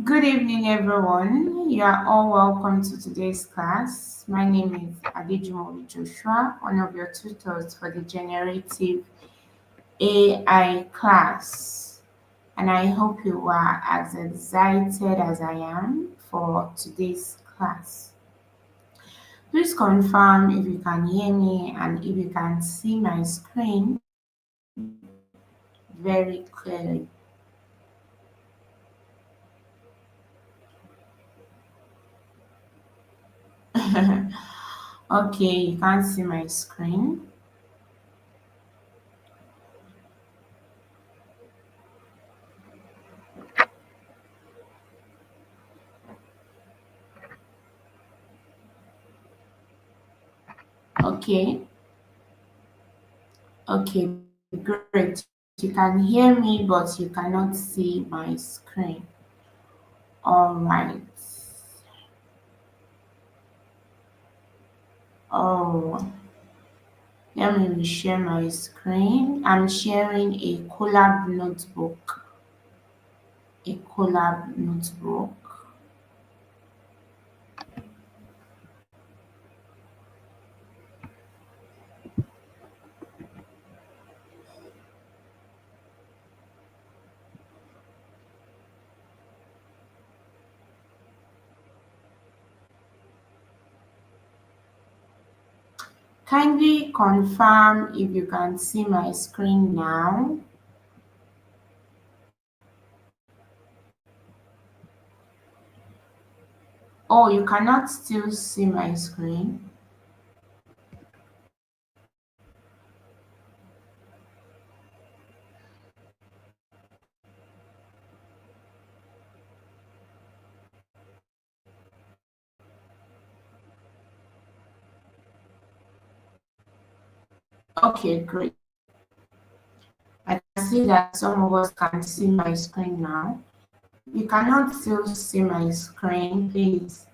Good evening, everyone. You are all welcome to today's class. My name is Adejumobi Joshua, one of your tutors for the Generative AI class. And I hope you are as excited as I am for today's class. Please confirm if you can hear me and if you can see my screen very clearly. Okay, you can't see my screen. Okay, okay, great. You can hear me, but you cannot see my screen. All right. Oh, let me share my screen. I'm sharing a collab notebook. A collab notebook. Kindly confirm if you can see my screen now. Oh, you cannot still see my screen. Okay, great. I can see that some of us can see my screen now. You cannot still see my screen, please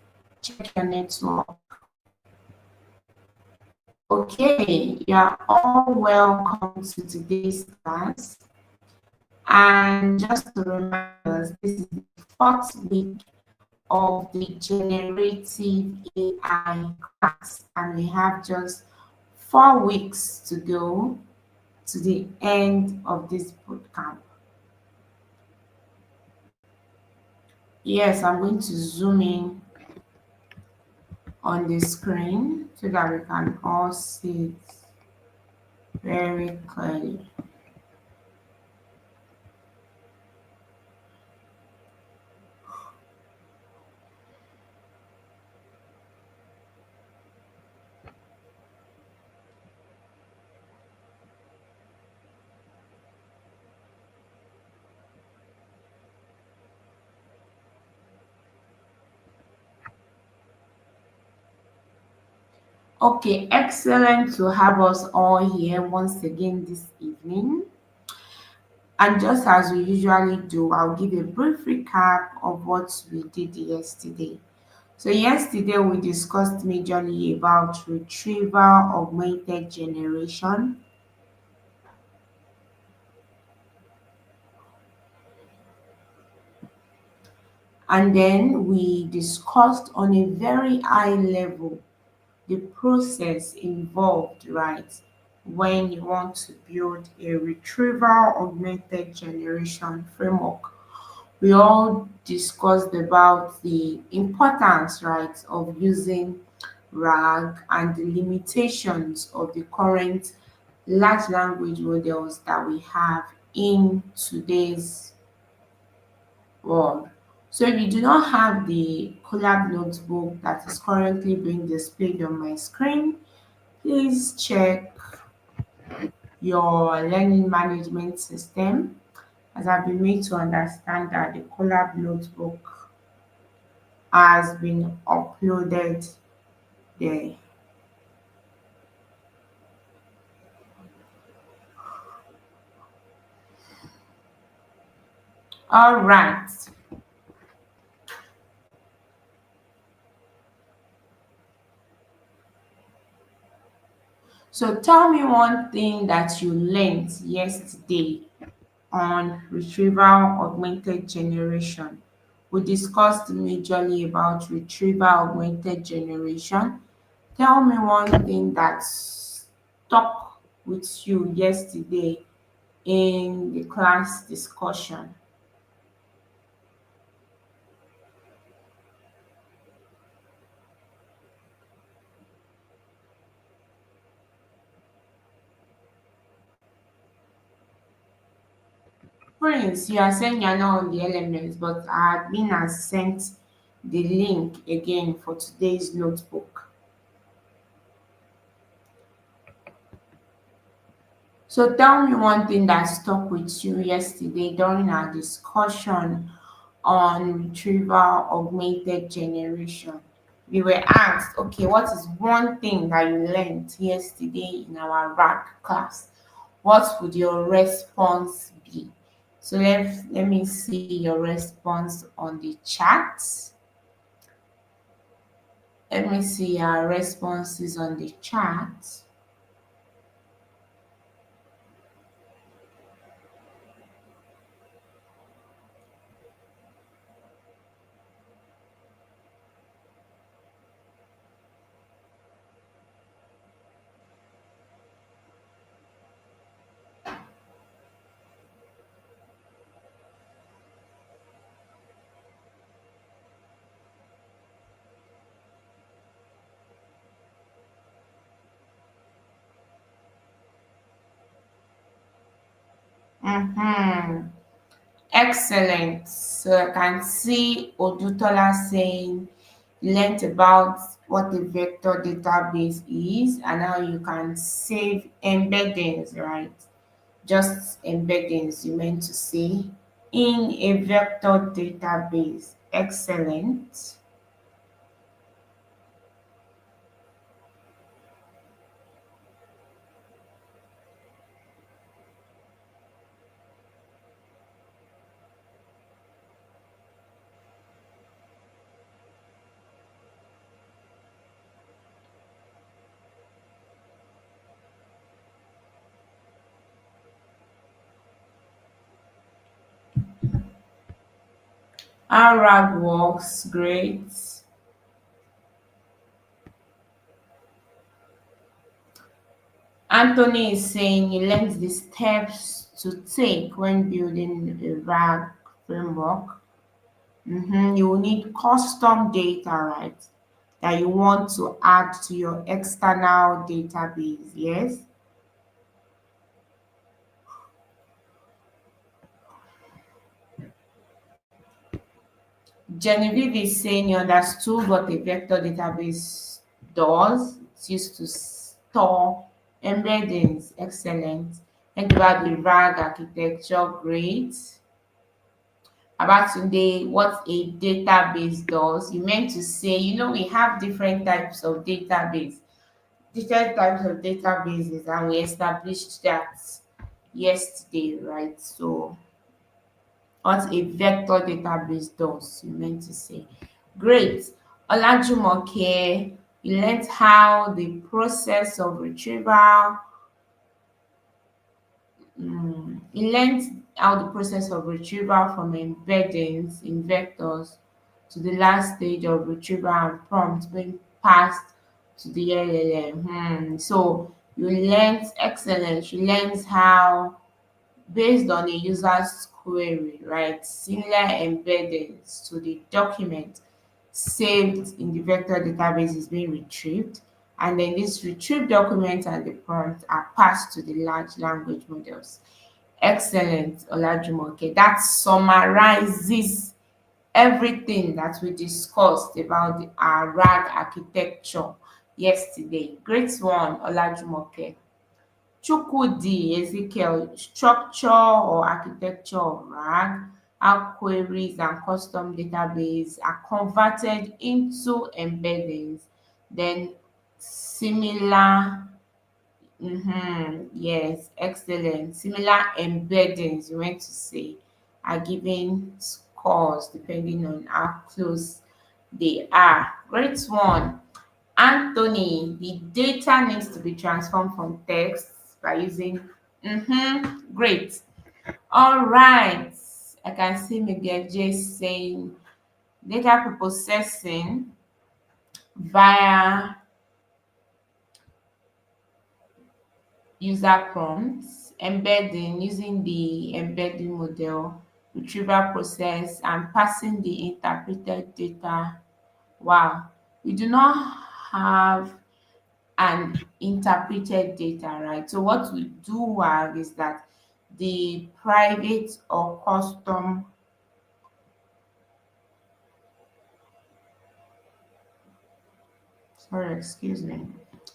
check your network. Okay, you are all welcome to today's class. And just to remind us, this is the fourth week of the Generative AI class, and we have just 4 weeks to go to the end of this bootcamp. Yes, I'm going to zoom in on the screen so that we can all see it very clearly. Okay, excellent to have us all here once again this evening. And just as we usually do, I'll give a brief recap of what we did yesterday. So yesterday we discussed majorly about retrieval-augmented generation. And then we discussed on a very high level the process involved, right, when you want to build a retrieval-augmented generation framework. We all discussed about the importance, right, of using RAG and the limitations of the current large language models that we have in today's world. So if you do not have the collab notebook that is currently being displayed on my screen, please check your learning management system, as I've been made to understand that the collab notebook has been uploaded there. All right. So tell me one thing that you learned yesterday on retrieval augmented generation. We discussed majorly about retrieval augmented generation. Tell me one thing that stuck with you yesterday in the class discussion. Prince, you are saying you're not on the elements, but our admin has sent the link again for today's notebook. So tell me one thing that stuck with you yesterday during our discussion on retrieval augmented generation. We were asked, okay, what is one thing that you learned yesterday in our RAC class? What would your response be? So let me see your response on the chat. Let me see your responses on the chat. Mm-hmm. Excellent. So I can see Odutola saying you learnt about what a vector database is and how you can save embeddings, right? Just embeddings, you meant to say, in a vector database. Excellent. Our RAG works great. Anthony is saying he learns the steps to take when building a RAG framework. You will need custom data, right? That you want to add to your external database. Yes. Genevieve is saying he understood what a vector database does. It's used to store embeddings. Excellent. Think about the RAG architecture. Great. About today, what a database does. You meant to say, we have different types of different types of databases, and we established that yesterday, right? So what a vector database does, you meant to say. Great. Olajumoke, you learned how the process of retrieval, you learned how the process of retrieval from embeddings in vectors to the last stage of retrieval and prompt being passed to the LLM. So you learned excellent. You learned how based on a user's query, right? Similar embeddings to the document saved in the vector database is being retrieved, and then this retrieved document and the prompt are passed to the large language models. Excellent, Olajumoke. That summarizes everything that we discussed about the RAG architecture yesterday. Great one, Olajumoke. Chukwudi Ezekiel, structure or architecture of RAG, how queries and custom database are converted into embeddings, then similar, yes, excellent. Similar embeddings, you meant to say, are given scores depending on how close they are. Great one. Anthony, the data needs to be transformed from text by using great. All right. I can see Miguel J saying data preprocessing via user prompts, embedding using the embedding model, retrieval process, and passing the interpreted data. Wow, we do not have an interpreted data, right? So what we do have is that the private or custom, sorry, excuse me,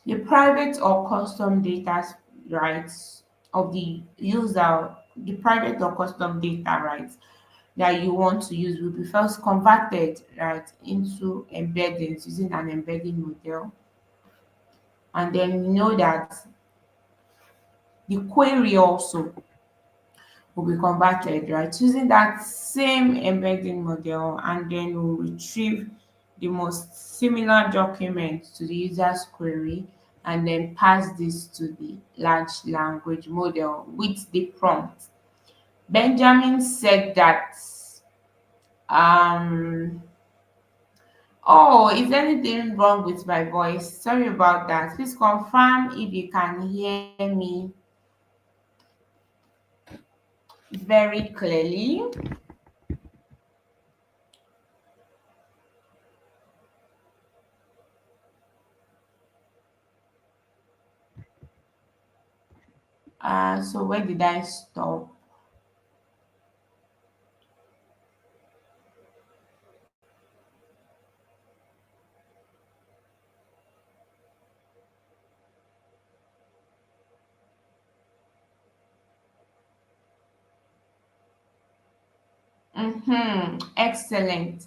the private or custom data rights of the user, the private or custom data rights that you want to use will be first converted right into embeddings using an embedding model, and then you know that the query also will be converted right using that same embedding model, and then we'll retrieve the most similar document to the user's query and then pass this to the large language model with the prompt. Benjamin said that um oh, is anything wrong with my voice? Sorry about that. Please confirm if you can hear me very clearly. So where did I stop? Excellent.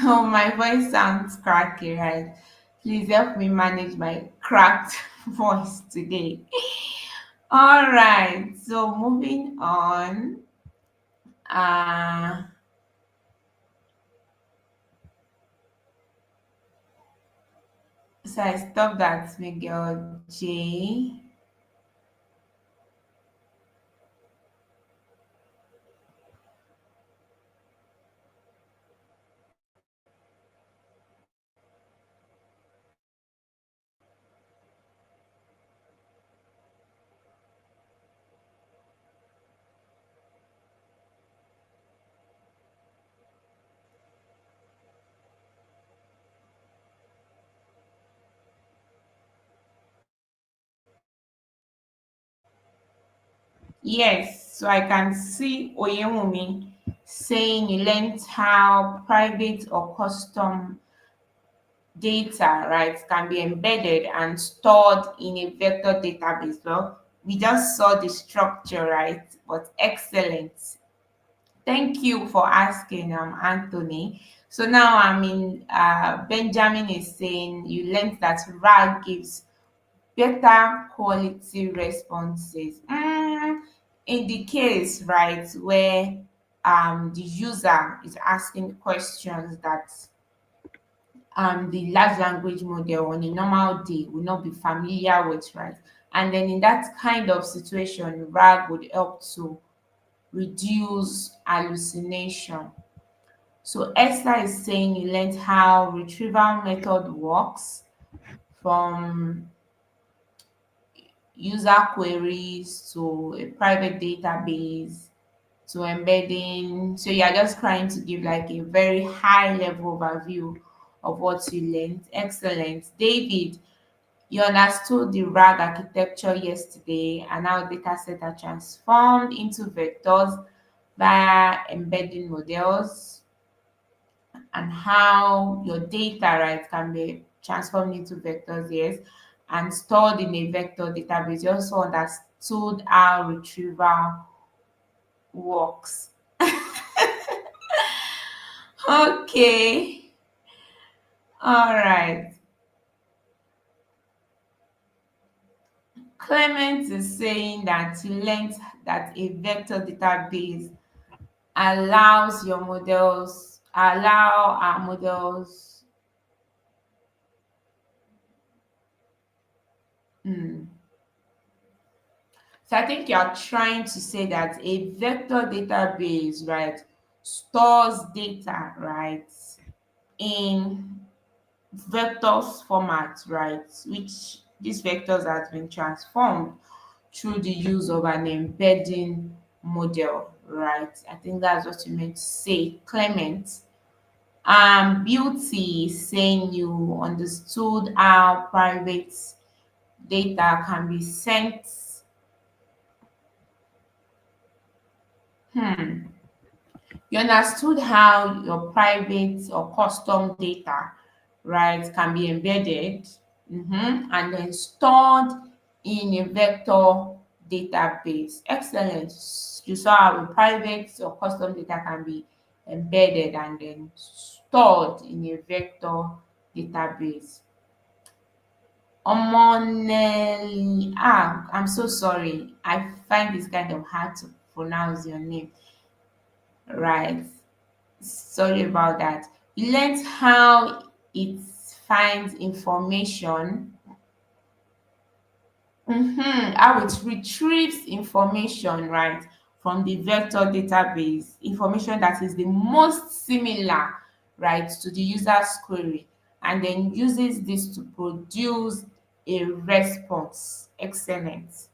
Oh, my voice sounds cracky, right? Please help me manage my cracked voice today. All right. So moving on. Uh, so I stopped at Miguel J. Yes, so I can see Oyewumi saying he learned how private or custom data, right, can be embedded and stored in a vector database. Well, we just saw the structure, right? But excellent. Thank you for asking, Anthony. So now I mean, Benjamin is saying you learned that RAG gives better quality responses. In the case, right, where the user is asking questions that the large language model on a normal day will not be familiar with, right? And then in that kind of situation, RAG would help to reduce hallucination. So Esther is saying you learned how retrieval method works from user queries to a private database to embedding. So you're just trying to give like a very high level overview of what you learned. Excellent. David, you understood the RAG architecture yesterday and how data sets are transformed into vectors via embedding models, and how your data, right, can be transformed into vectors, yes, and stored in a vector database. You also understood how retrieval works. Okay, all right. Clement is saying that he learned that a vector database allow our models mm, So I think you are trying to say that a vector database, right, stores data, right, in vectors format, right, which these vectors has been transformed through the use of an embedding model, right? I think that's what you meant to say, Clement. Beauty is saying you understood how private data can be sent. You understood how your private or custom data, right, can be embedded, and then stored in a vector database. Excellent. You saw how a private or custom data can be embedded and then stored in a vector database. Omonelli, I'm so sorry. I find this kind of hard to pronounce your name, right? Sorry about that. You learned how it finds information, how it retrieves information, right, from the vector database, information that is the most similar, right, to the user's query, and then uses this to produce a response. Excellent.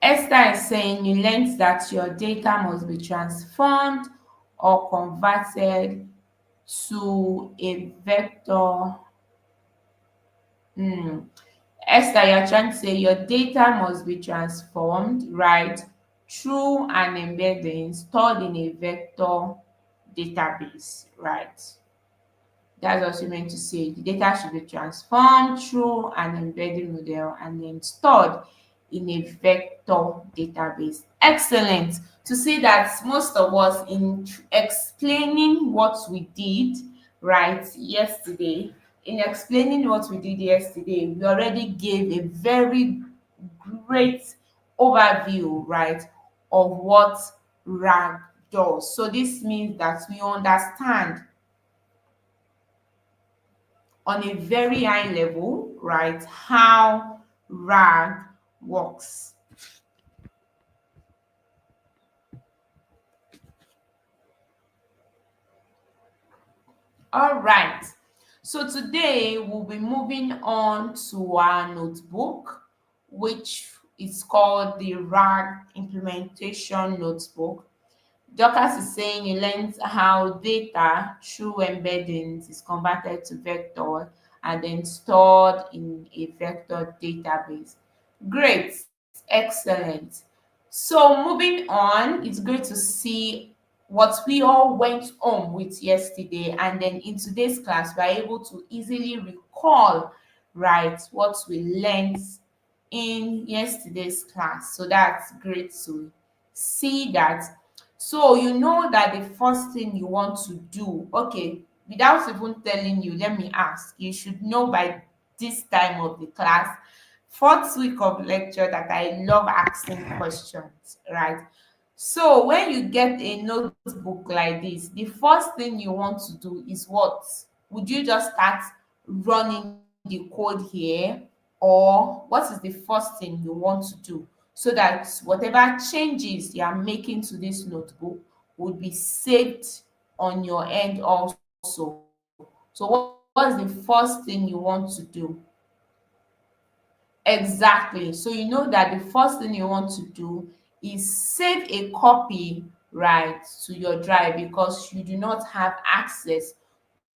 Esther is saying you learned that your data must be transformed or converted to a vector. Esther, you're trying to say your data must be transformed, right, through an embedding stored in a vector database, right? That's what you meant to say. The data should be transformed through an embedding model and then stored in a vector database. Excellent. To see that most of us in explaining what we did, right, yesterday, in explaining what we did yesterday, we already gave a very great overview, right, of what RAG does. So this means that we understand on a very high level, right, how RAG works. All right. So today we'll be moving on to our notebook, which is called the RAG Implementation Notebook. Dorcas is saying he learns how data through embeddings is converted to vector and then stored in a vector database. Great, excellent. So moving on, it's great to see what we all went on with yesterday, and then in today's class we're able to easily recall, right, what we learned in yesterday's class. So that's great to see that. So you know that the first thing you want to do, okay, without even telling you, let me ask, you should know by this time of the class, fourth week of lecture, that I love asking questions, right? So when you get a notebook like this, the first thing you want to do is what? Would you just start running the code here, or what is the first thing you want to do so that whatever changes you are making to this notebook would be saved on your end also? So what's the first thing you want to do? Exactly. So you know that the first thing you want to do is save a copy, right, to your drive, because you do not have access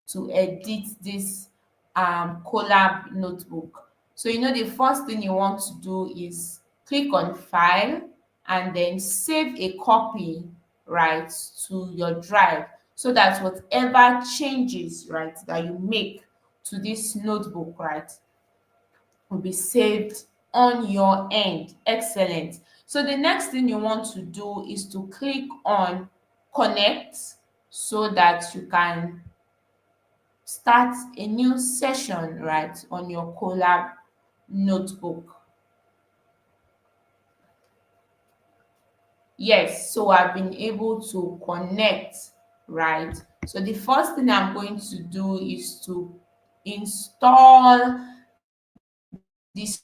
to edit this collab notebook. So you know the first thing you want to do is click on file and then save a copy, right, to your drive, so that whatever changes, right, that you make to this notebook, right, will be saved on your end. Excellent. So the next thing you want to do is to click on connect, so that you can start a new session, right, on your collab notebook. Yes, so I've been able to connect, right? So the first thing I'm going to do is to install these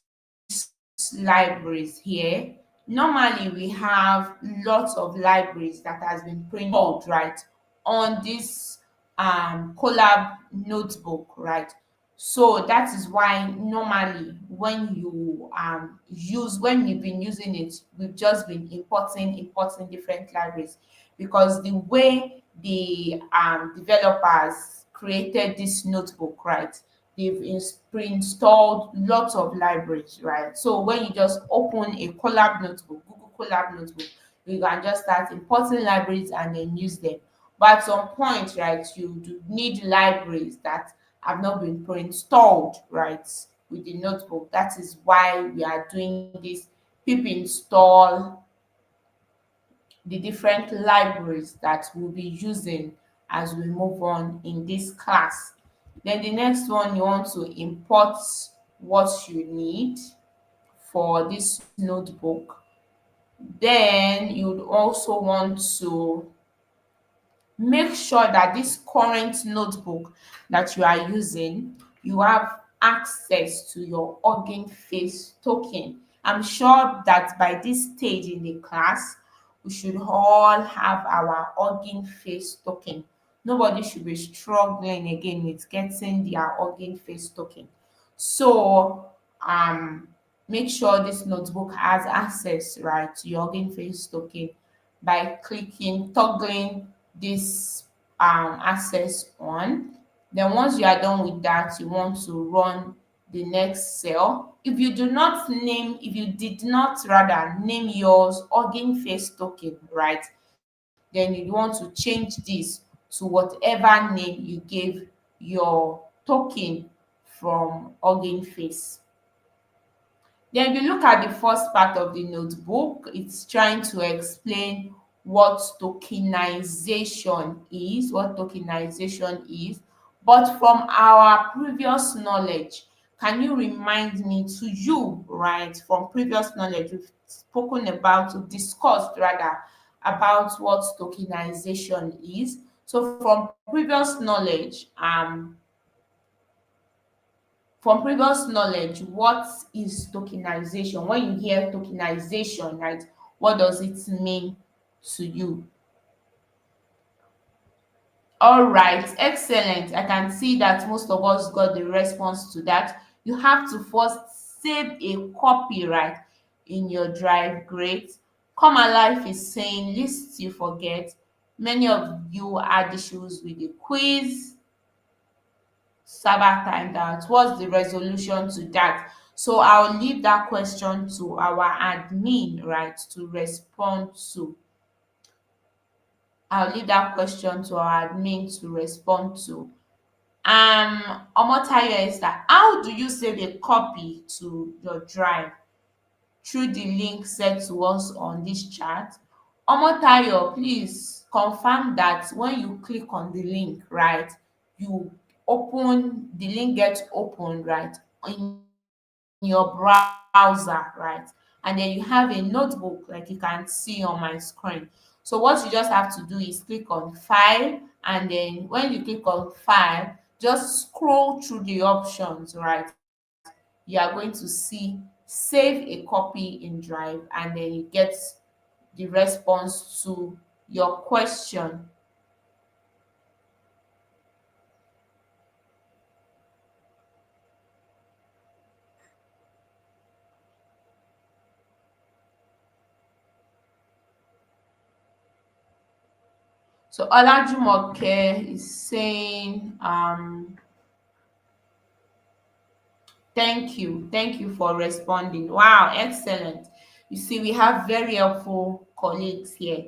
libraries here. Normally we have lots of libraries that has been pre-installed, right, on this collab notebook, right? So that is why normally when you've been using it, we've just been importing different libraries, because the way the developers created this notebook, right, they've pre-installed lots of libraries, right? So when you just open a collab notebook, Google collab notebook, you can just start importing libraries and then use them. But at some point, right, you do need libraries that have not been pre-installed, right, with the notebook. That is why we are doing this pip install the different libraries that we'll be using as we move on in this class. Then the next one, you want to import what you need for this notebook. Then you'd also want to make sure that this current notebook that you are using, you have access to your Hugging Face token. I'm sure that by this stage in the class, we should all have our Hugging Face token. Nobody should be struggling again with getting their Hugging Face token. So make sure this notebook has access, right, to your Hugging Face token by toggling this access on. Then once you are done with that, you want to run the next cell. If you did not rather name yours Hugging Face token, right, then you want to change this to whatever name you gave your token from Hugging Face. Then if you look at the first part of the notebook, it's trying to explain what tokenization is. But from our previous knowledge, can you remind me to you, right, from previous knowledge, we've discussed rather about what tokenization is. So from previous knowledge, what is tokenization? When you hear tokenization, right, what does it mean to you? All right, excellent. I can see that most of us got the response to that. You have to first save a copy, right, in your drive. Great. Come Alive is saying lists you forget. Many of you had issues with the quiz. Server timed out. What's the resolution to that? So I'll leave that question to our admin, right, to respond to. I'll leave that question to our admin to respond to. Omotayo is that how do you save a copy to your drive? Through the link set to us on this chat. Omotayo, please confirm that when you click on the link, right, you the link gets opened, right, in your browser, right, and then you have a notebook like you can see on my screen. So what you just have to do is click on File, and then when you click on File, just scroll through the options, right. You are going to see Save a copy in Drive, and then you get the response to your question. So Olajumoke is saying thank you. Thank you for responding. Wow, excellent. You see, we have very helpful colleagues here.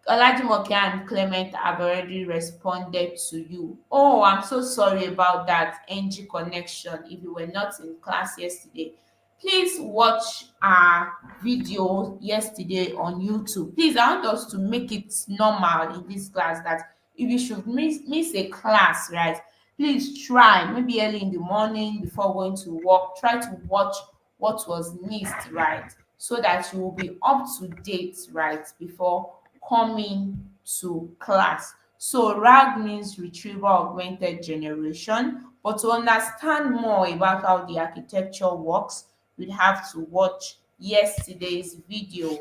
Olajumoke and Clement have already responded to you. Oh, I'm so sorry about that NG connection. If you were not in class yesterday, please watch our video yesterday on YouTube. Please, I want us to make it normal in this class that if you should miss a class, right, please try maybe early in the morning before going to work, try to watch what was missed, right, so that you will be up to date, right, before coming to class. So RAG means Retrieval Augmented Generation. But to understand more about how the architecture works, we'd have to watch yesterday's video,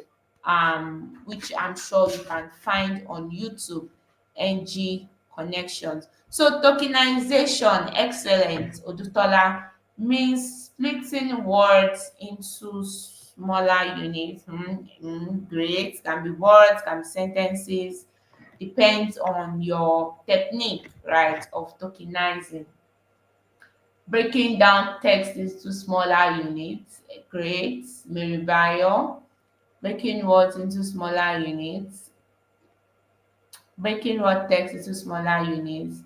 which I'm sure you can find on YouTube, NG Connections. So tokenization, excellent, Odutola, means splitting words into smaller units. Great. Can be words, can be sentences, depends on your technique, right, of tokenizing. Breaking down text into smaller units, great. Meribayo, breaking words into smaller units, breaking word text into smaller units.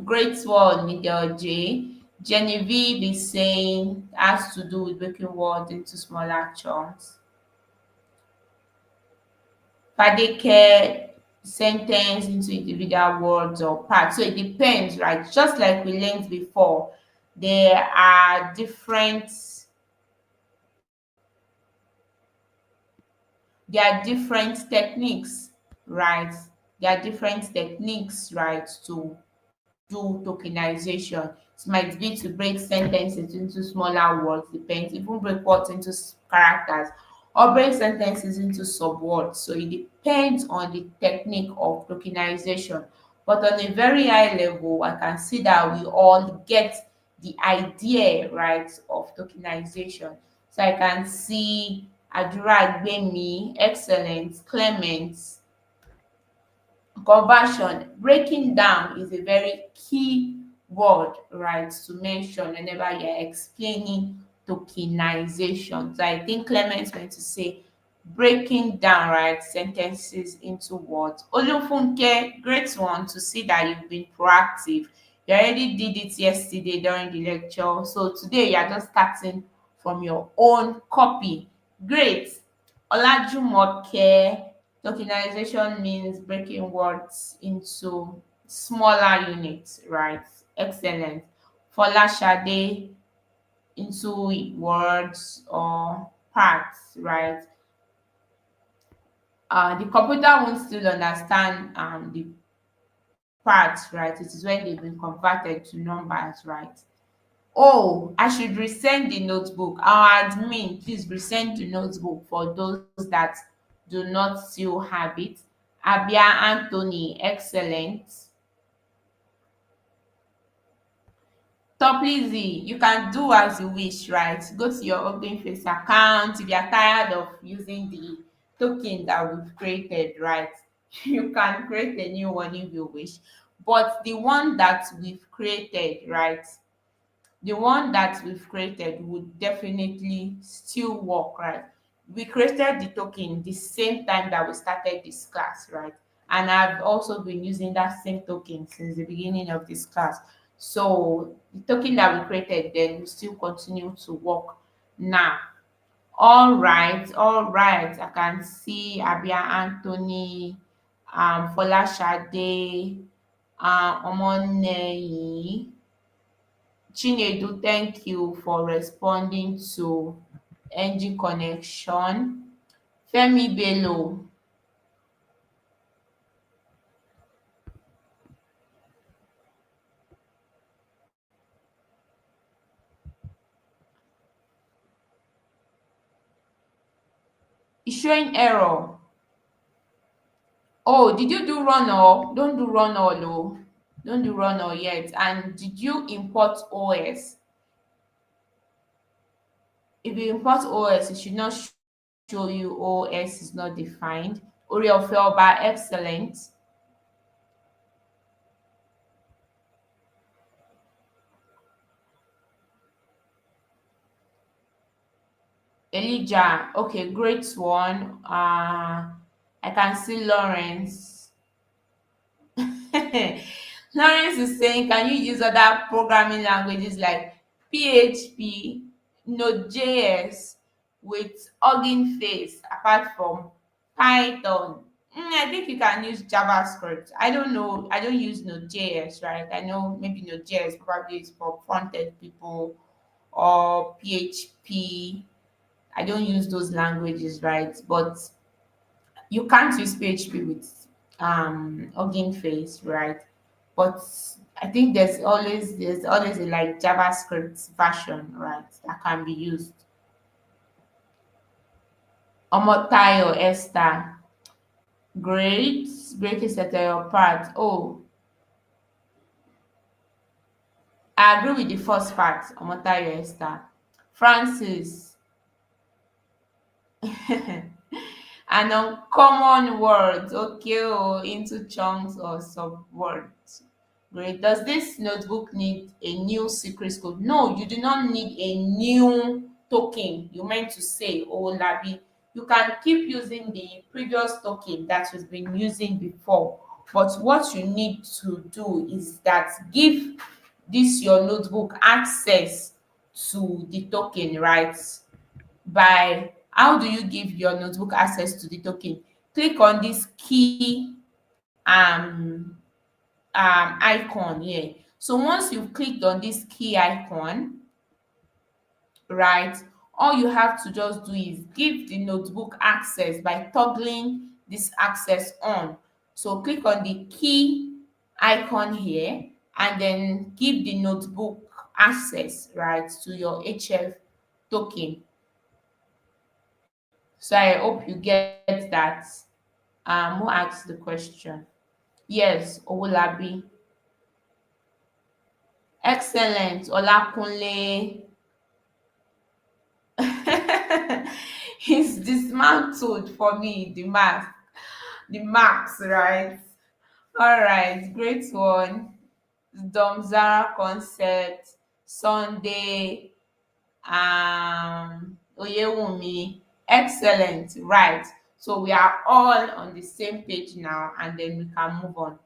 Great one, Miguel J. Genevieve is saying has to do with breaking words into smaller chunks. Fadeke, sentence into individual words or parts. So it depends, right? Just like we learned before, there are different techniques, right? There are different techniques, right, to do tokenization. It might be to break sentences into smaller words, depends, even break words into characters, or break sentences into subwords. So it depends on the technique of tokenization. But on a very high level, I can see that we all get the idea, right, of tokenization. So I can see Adura Agbemi, excellent, Clement, conversion. Breaking down is a very key word, right, to mention whenever you're explaining tokenization. So I think Clement's going to say breaking down, right, sentences into words. Olufunke, great one to see that you've been proactive. You already did it yesterday during the lecture. So today you're just starting from your own copy. Great. Olajumoke, tokenization means breaking words into smaller units, right? Excellent. Folashade, into words or parts, right? The computer won't still understand the parts, right? It is when they've been converted to numbers, right? Oh, I should resend the notebook. Our admin, please resend the notebook for those that do not still have it. Abia Anthony, excellent. Toplizzy, you can do as you wish, right? Go to your Open Face account. If you're tired of using the token that we've created, right? You can create a new one if you wish. But the one that we've created, right? The one that we've created would definitely still work, right? We created the token the same time that we started this class, right? And I've also been using that same token since the beginning of this class. So the token that we created then will still continue to work now. All right. I can see Abia Anthony, Folashade, Omoneyi. Chinedu, thank you for responding to NG Connection. Femi Bello, is showing error. Oh, did you do run all? Don't do run all, oh. Don't do run all yet. And did you import OS? If you import OS, it should not show you OS is not defined. Oriol Felba, excellent. Elijah, okay, great one. I can see Lawrence. Lawrence is saying, can you use other programming languages like PHP, Node.js with Hugging Face apart from Python? I think you can use JavaScript. I don't know. I don't use Node.js, right? I know maybe Node.js probably is for front-end people or PHP. I don't use those languages, right? But you can't use PHP with Hugging Face, right? But I think there's always a like JavaScript version, right, that can be used. Omotayo Esther, great to set your part. Oh, I agree with the first part, Omotayo Esther. Francis, an uncommon word, okay, oh, into chunks or subwords. Great. Does this notebook need a new secret code? No, you do not need a new token. You meant to say, oh, Labi, you can keep using the previous token that you've been using before. But what you need to do is that give this your notebook access to the token, right? By how do you give your notebook access to the token? Click on this key icon here. So once you've clicked on this key icon, right, all you have to just do is give the notebook access by toggling this access on. So click on the key icon here and then give the notebook access, right, to your HF token. So I hope you get that. Who asked the question? Yes, Owolabi. Excellent, Olakunle. He's dismantled for me the marks, right? All right, great one. Domzara concept, Sunday, Oyewumi. Excellent, right? So we are all on the same page now, and then we can move on.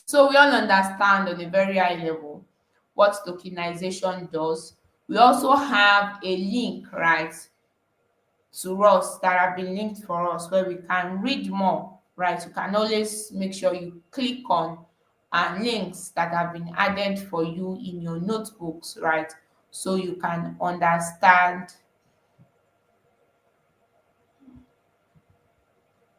So we all understand on a very high level what tokenization does. We also have a link, right, to us that have been linked for us where we can read more, right? You can always make sure you click on links that have been added for you in your notebooks, right? So you can understand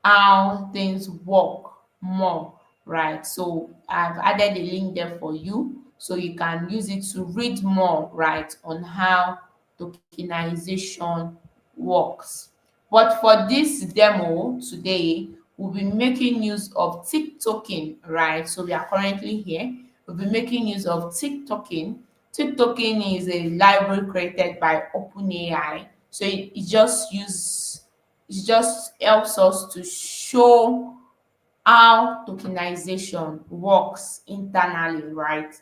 how things work more, right? So I've added a link there for you so you can use it to read more, right, on how tokenization works. But for this demo today, we'll be making use of tick token, right? So we are currently here. We'll be making use of tick token. Tick token is a library created by OpenAI. So it just helps us to show how tokenization works internally, right?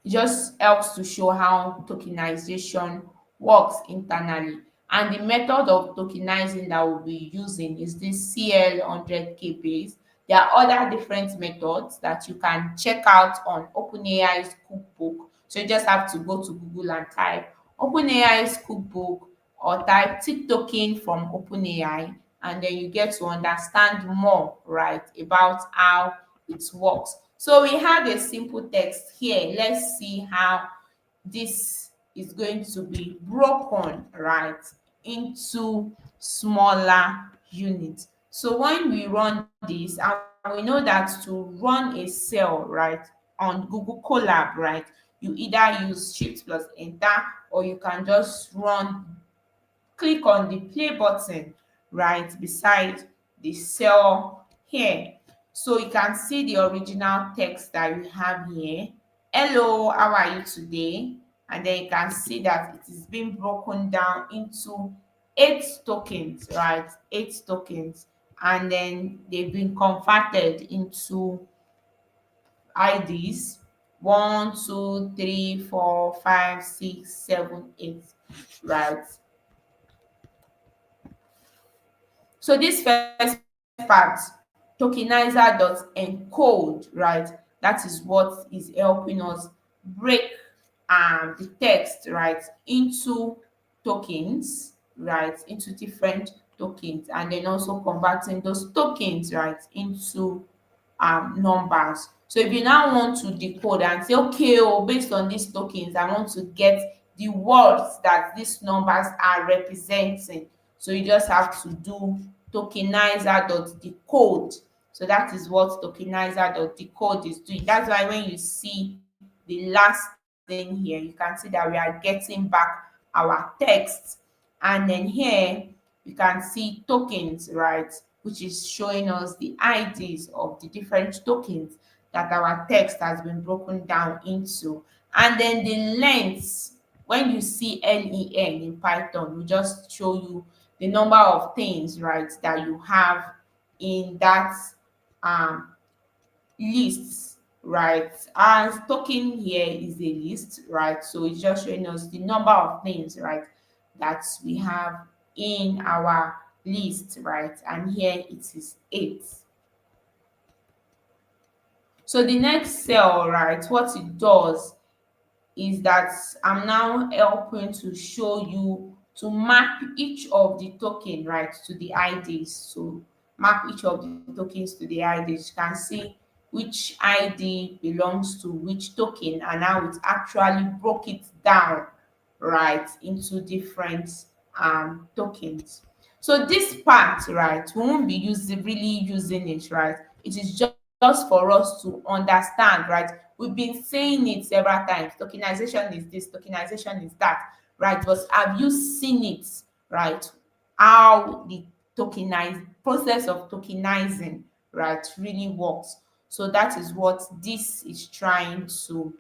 It just helps to show how tokenization works internally. And the method of tokenizing that we'll be using is this CL100K base. There are other different methods that you can check out on OpenAI's cookbook. So you just have to go to Google and type OpenAI's cookbook or type tick token from OpenAI, and then you get to understand more, right, about how it works. So we have a simple text here. Let's see how this is going to be broken, right, into smaller units. So when we run this, and we know that to run a cell, right, on Google Colab, right, you either use Shift plus Enter, or you can just click on the play button right beside the cell here. So you can see the original text that we have here. Hello, how are you today? And then you can see that it is being broken down into 8 tokens, right? 8 tokens. And then they've been converted into IDs 1, 2, 3, 4, 5, 6, 7, 8, right? So this first part, tokenizer.encode, right? That is what is helping us break the text, right, into tokens, right, into different tokens, and then also converting those tokens, right, into numbers. So if you now want to decode and say, okay, oh, based on these tokens, I want to get the words that these numbers are representing. So you just have to do tokenizer.decode. So that is what tokenizer.decode is doing. That's why when you see the last thing here, you can see that we are getting back our text. And then here you can see tokens, right, which is showing us the IDs of the different tokens that our text has been broken down into. And then the length, when you see len in Python, will just show you the number of things, right, that you have in that um lists, right? As token here is a list, right? So it's just showing us the number of things, right, that we have in our list, right? And here it is 8. So the next cell, right, what it does is that I'm now helping to show you to map each of the token, right, to the IDs. So map each of the tokens to the IDs. You can see which ID belongs to which token and how it actually broke it down, right, into different tokens. So this part, right, we won't be really using it, right? It is just for us to understand, right? We've been saying it several times. Tokenization is this, tokenization is that, right? But have you seen it, right? How the process of tokenizing, right, really works. So that is what this is trying to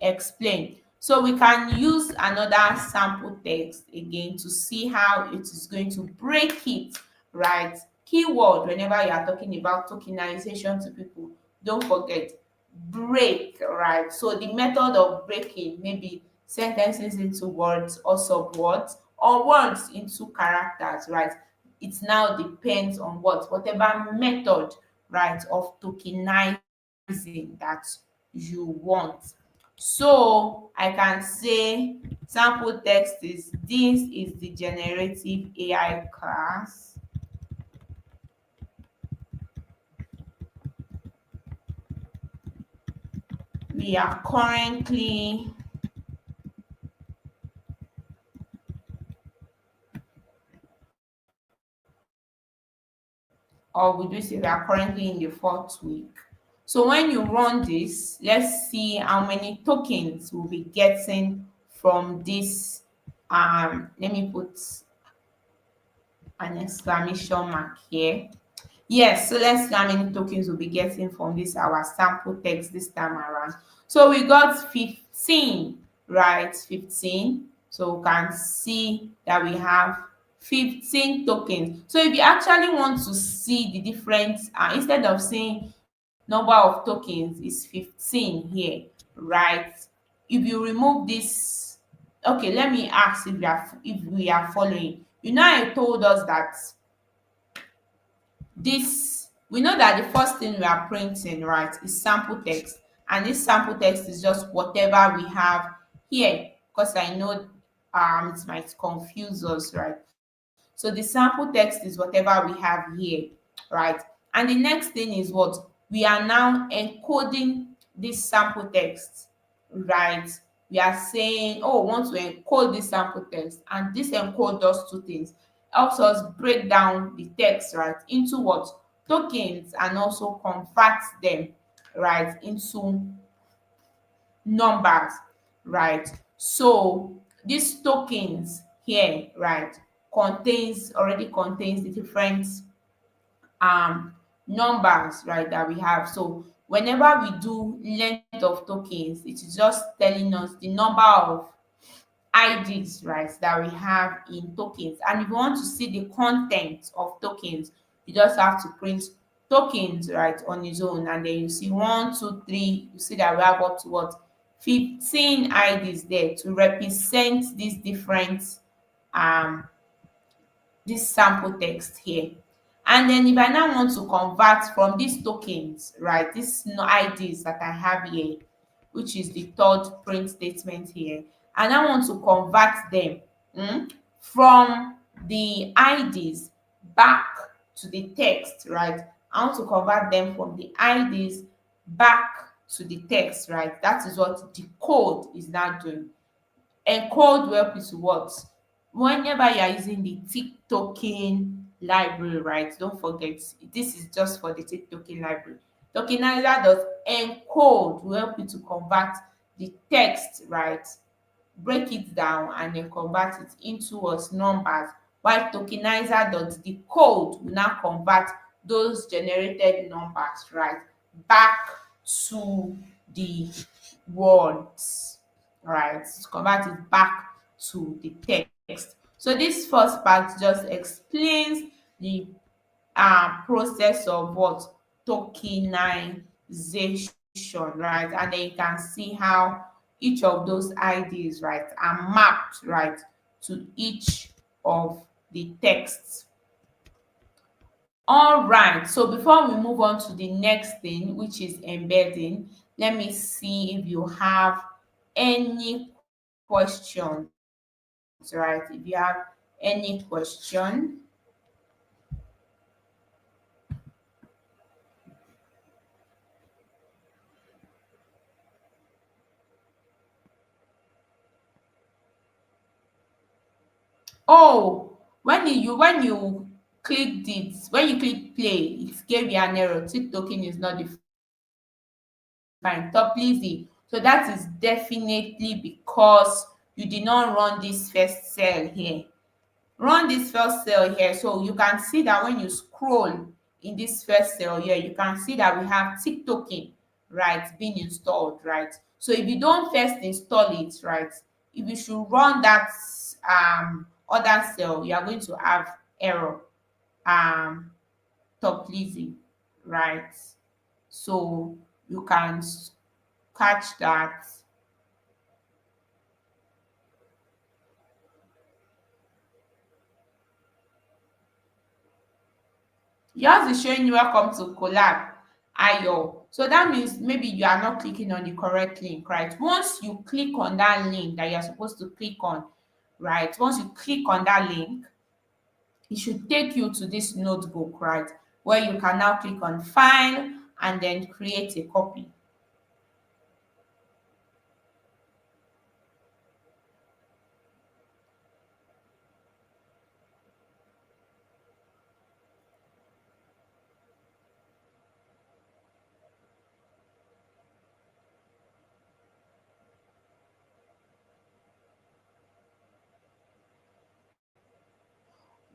explain. So we can use another sample text again to see how it is going to break it, right? Keyword whenever you are talking about tokenization to people, don't forget break, right? So the method of breaking, maybe sentences into words or subwords or words into characters, right? It now depends on whatever method, right, of tokenizing that you want. So I can say sample text is this is the generative AI class. We are currently, or would you say we are currently in the 4th week? So when you run this, let's see how many tokens we'll be getting from this. Let me put an exclamation mark here. Yes, so let's see how many tokens we'll be getting from this our sample text this time around. So we got 15, right? 15. So we can see that we have 15 tokens. So if you actually want to see the difference, instead of saying number of tokens is 15 here, right? If you remove this, okay, let me ask if we are following. You know, I told us that this we know that the first thing we are printing, right, is sample text, and this sample text is just whatever we have here, because I know it might confuse us, right? So the sample text is whatever we have here, right? And the next thing is what we are now encoding this sample text, right? We are saying, oh, we want to encode this sample text, and this encode does two things. Helps us break down the text, right, into what tokens, and also convert them, right, into numbers, right? So these tokens here, right, already contains the different um numbers, right, that we have. So whenever we do length of tokens, it is just telling us the number of IDs, right, that we have in tokens. And if you want to see the content of tokens, you just have to print tokens, right, on its own, and then you see 1, 2, 3. You see that we have up to what 15 IDs there to represent these different um this sample text here. And then if I now want to convert from these tokens, right, these IDs that I have here, which is the third print statement here, and I want to convert them from the IDs back to the text, right? I want to convert them from the IDs back to the text, right? That is what the code is now doing. Encode will help you to what? Whenever you are using the tick token library, right? Don't forget, this is just for the token library. Tokenizer does encode, will help you to convert the text, right? Break it down and then convert it into what numbers, while tokenizer dot decode will now convert those generated numbers, right, back to the words, right, convert it back to the text. So this first part just explains the process of what tokenization, right? And then you can see how each of those IDs, right, are mapped, right, to each of the texts. All right, so before we move on to the next thing, which is embedding, let me see if you have any questions, right? If you have any question. Oh, when you clicked it, when you click play, it gave you an error. Tick token is not defined. Top easy. So that is definitely because you did not run this first cell here. Run this first cell here, so you can see that when you scroll in this first cell here, you can see that we have tick token, right, being installed, right? So if you don't first install it, right, if you should run that other cell, you are going to have error, um top pleasing, right? So you can catch that. Yours is showing you welcome to collab Ayo. So that means maybe you are not clicking on the correct link, right? Once you click on that link that you're supposed to click on, right? Once you click on that link, it should take you to this notebook, right? Where you can now click on file and then create a copy.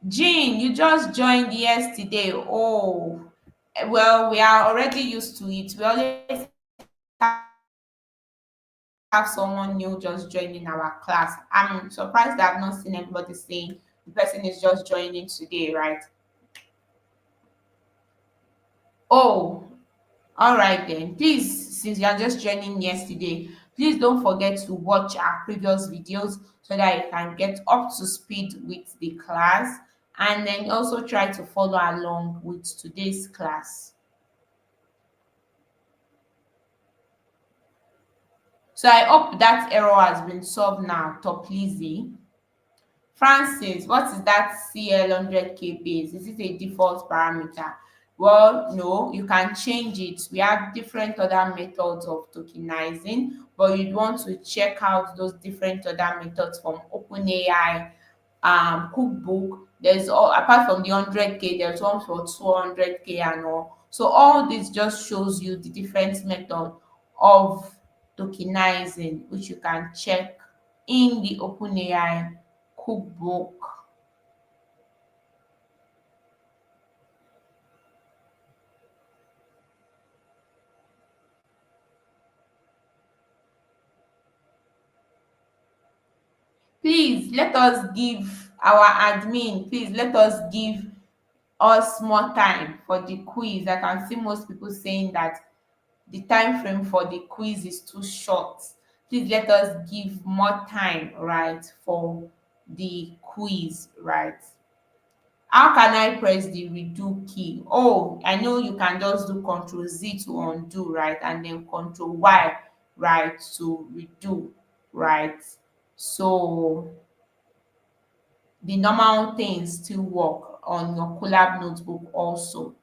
Jean, you just joined yesterday. Oh, well, we are already used to it. We always have someone new just joining our class. I'm surprised that I've not seen anybody saying the person is just joining today, right? Oh, all right then. Please, since you are just joining yesterday, please don't forget to watch our previous videos so that you can get up to speed with the class, and then also try to follow along with today's class. So I hope that error has been solved now, Top Lizzie. Francis, what is that CL 100K base? Is it a default parameter? Well, no, you can change it. We have different other methods of tokenizing, but you'd want to check out those different other methods from OpenAI, Cookbook. There's all apart from the 100K, there's one for 200K and all. So all this just shows you the different method of tokenizing, which you can check in the OpenAI cookbook. Please let us give us more time for the quiz. I can see most people saying that the time frame for the quiz is too short. Please let us give more time, right, for the quiz, right? How can I press the redo key? Oh, I know you can just do Control Z to undo, right? And then Control Y, right, to redo, right? So the normal things still work on your Collab notebook also.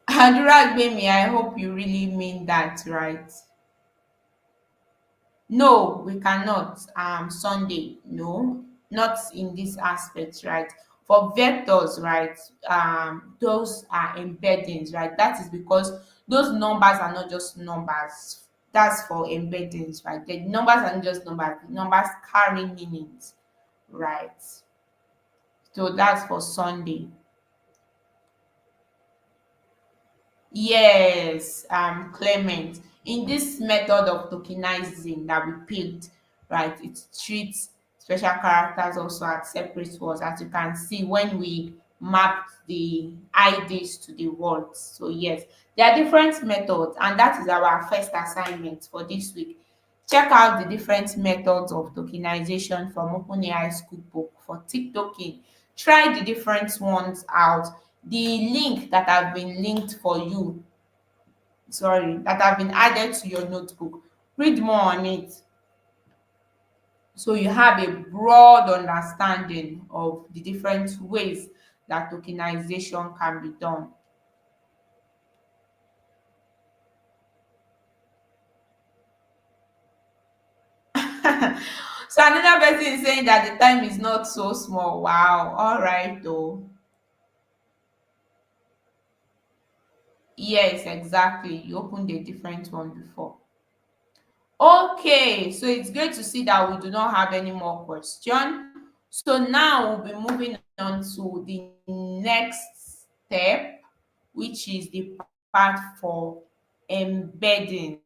Adura Gbemi, I hope you really mean that, right? No, we cannot. Sunday, no, not in this aspect, right? For vectors, right, those are embeddings, right? That is because those numbers are not just numbers. That's for embeddings, right? The numbers are not just numbers. The numbers carry meanings, right? So that's for Sunday. Yes, Clement. In this method of tokenizing that we picked, right, it treats special characters also as separate words, as you can see when we map the IDs to the words. So yes, there are different methods, and that is our first assignment for this week. Check out the different methods of tokenization from OpenAI Schoolbook for TikToking. Try the different ones out. The link that have been linked for you, sorry, that have been added to your notebook, read more on it so you have a broad understanding of the different ways that tokenization can be done. So another person is saying that the time is not so small. Wow, all right though. Yes, exactly. You opened a different one before. Okay, so it's great to see that we do not have any more question. So now we'll be moving on to the next step, which is the part for embeddings,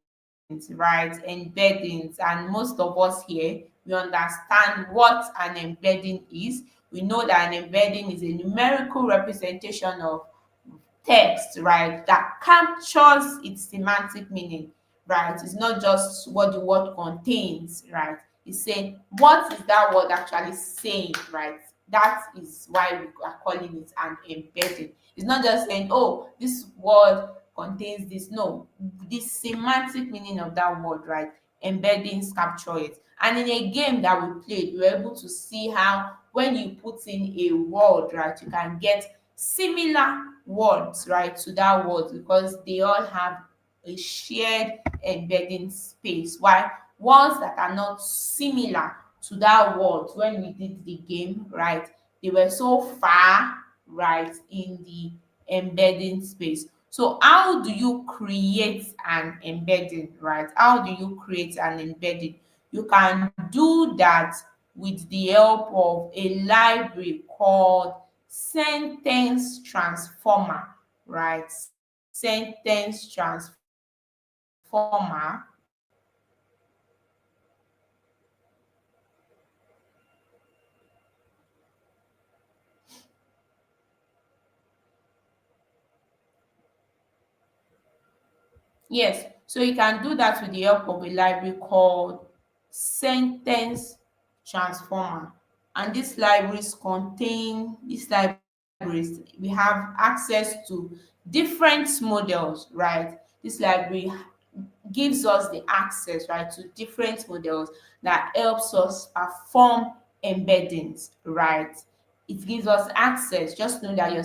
right? Embeddings, and most of us here, we understand what an embedding is. We know that an embedding is a numerical representation of text, right, that captures its semantic meaning, right? It's not just what the word contains, right? It's saying what is that word actually saying, right? That is why we are calling it an embedding. It's not just saying, oh, this word contains this. No, the semantic meaning of that word, right? Embeddings capture it. And in a game that we played, we were able to see how when you put in a word, right, you can get similar words, right, to that word because they all have a shared embedding space. While ones that are not similar to that word when we did the game, right, they were so far, right, in the embedding space. So how do you create an embedding, right? How do you create an embedding? You can do that with the help of a library called sentence transformer, right? Sentence transformer. Yes, so you can do that with the help of a library called sentence transformer. And these libraries, we have access to different models, right? This library gives us the access, right, to different models that helps us perform embeddings, right? It gives us access. Just know that your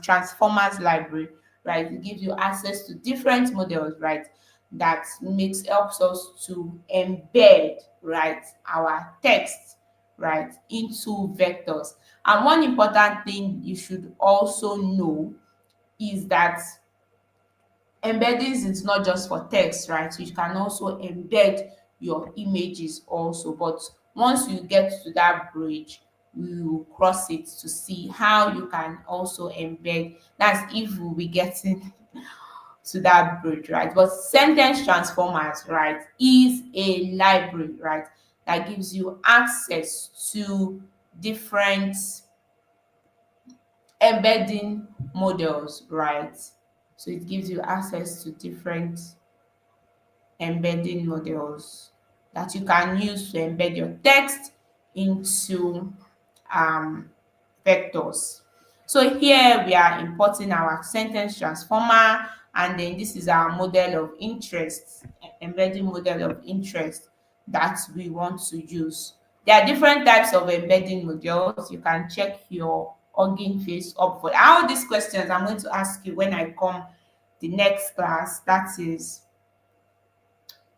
transformers library, right, it gives you access to different models, right, that makes helps us to embed, right, our text, right, into vectors. And one important thing you should also know is that embeddings is not just for text, right? You can also embed your images also. But once you get to that bridge, we will cross it to see how you can also embed. That's if we'll be getting to that bridge, right? But sentence transformers, right, is a library, right, that gives you access to different embedding models, right? So it gives you access to different embedding models that you can use to embed your text into um, vectors. So here we are importing our sentence transformer, and then this is our model of interest, embedding model of interest that we want to use. There are different types of embedding models. You can check your Hugging Face up for all these questions I'm going to ask you when I come the next class. That is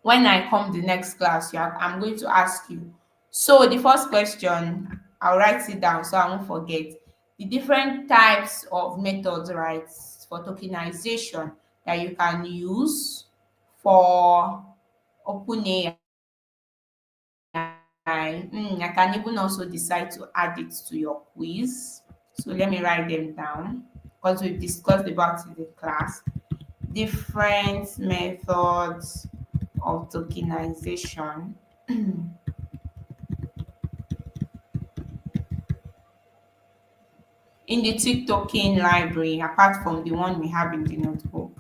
when I come the next class, I'm going to ask you. So the first question, I'll write it down so I won't forget. The different types of methods, right, for tokenization that you can use for OpenAI. I can even also decide to add it to your quiz. So let me write them down because we've discussed about it in class. Different methods of tokenization in the tick token library, apart from the one we have in the notebook.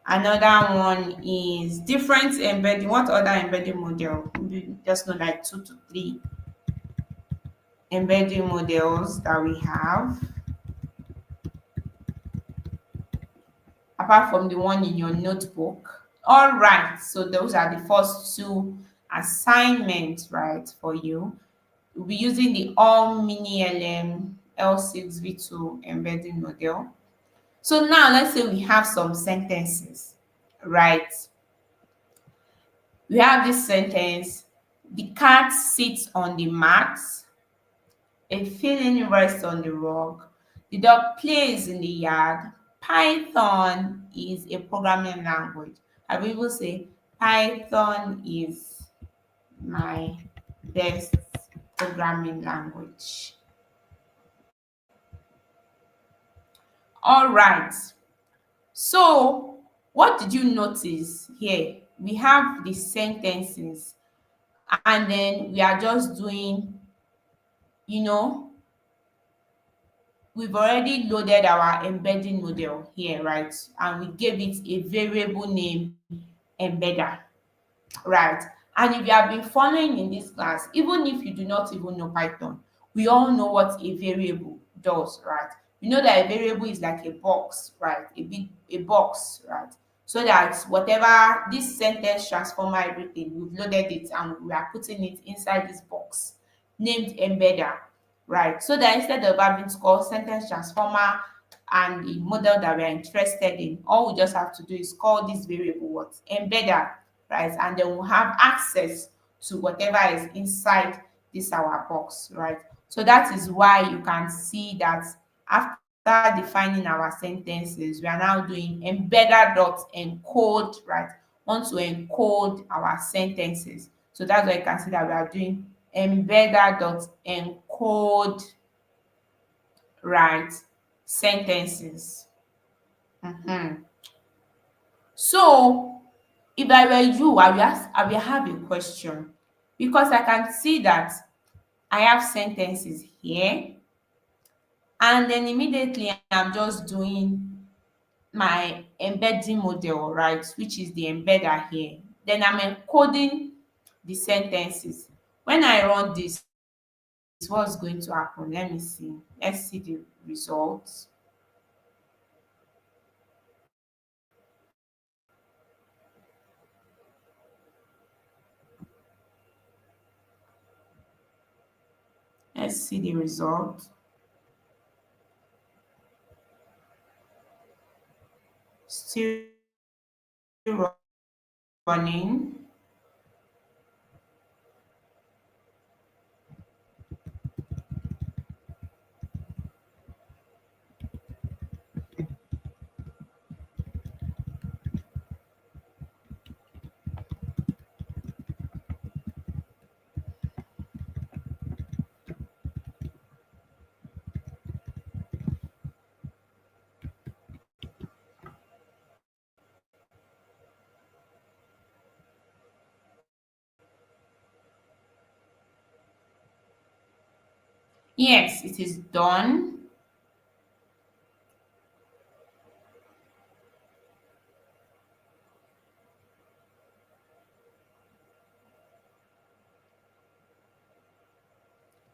Another one is different embedding. What other embedding model? We just know like 2 to 3 embedding models that we have, apart from the one in your notebook. All right, so those are the first two assignments, right, for you. We'll be using the all mini LM L6V2 embedding model. So now let's say we have some sentences, right? We have this sentence: the cat sits on the mat, a feeling rests on the rug, the dog plays in the yard. Python is a programming language. I will even say Python is my best programming language. All right. So, what did you notice here? We have the sentences, and then we are just doing, you know, we've already loaded our embedding model here, right? And we gave it a variable name, embedder. Right. And if you have been following in this class, even if you do not even know Python, we all know what a variable does, right? You know that a variable is like a box, right? A box, right? So that whatever this sentence transformer, everything, we've loaded it and we are putting it inside this box named embedder, right? So that instead of having to call sentence transformer and the model that we are interested in, all we just have to do is call this variable what? Embedder, right? And then we'll have access to whatever is inside this our box, right? So that is why you can see that after defining our sentences, we are now doing embedder.encode, right? Want to encode our sentences. So that's why you can see that we are doing embedder.encode, right, sentences. So if I were you, I will have a question, because I can see that I have sentences here, and then immediately I'm just doing my embedding model, right, which is the embedder here. Then I'm encoding the sentences. When I run this, what's going to happen? Let me see. Let's see the results. Let's see the result. Still running. Yes, it is done.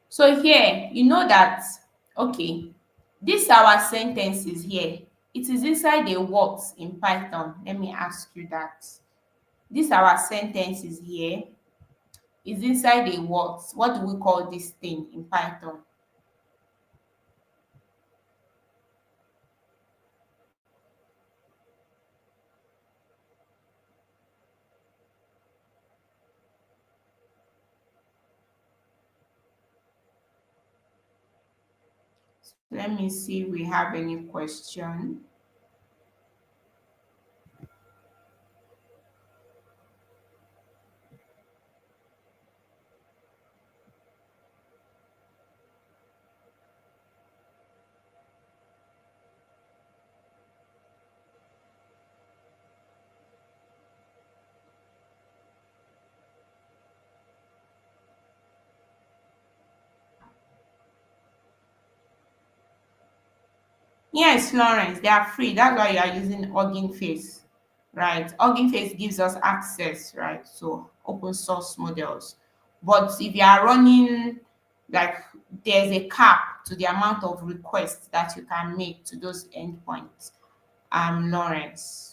So here, you know that, okay, this our sentences here. It is inside a what in Python? Let me ask you that. This our sentences here is inside a what? What do we call this thing in Python? Let me see if we have any question. Yes, Florence, they are free. That's why you are using Hugging Face, right? Hugging Face gives us access, right, to open source models. But if you are running, like, there's a cap to the amount of requests that you can make to those endpoints. Lawrence.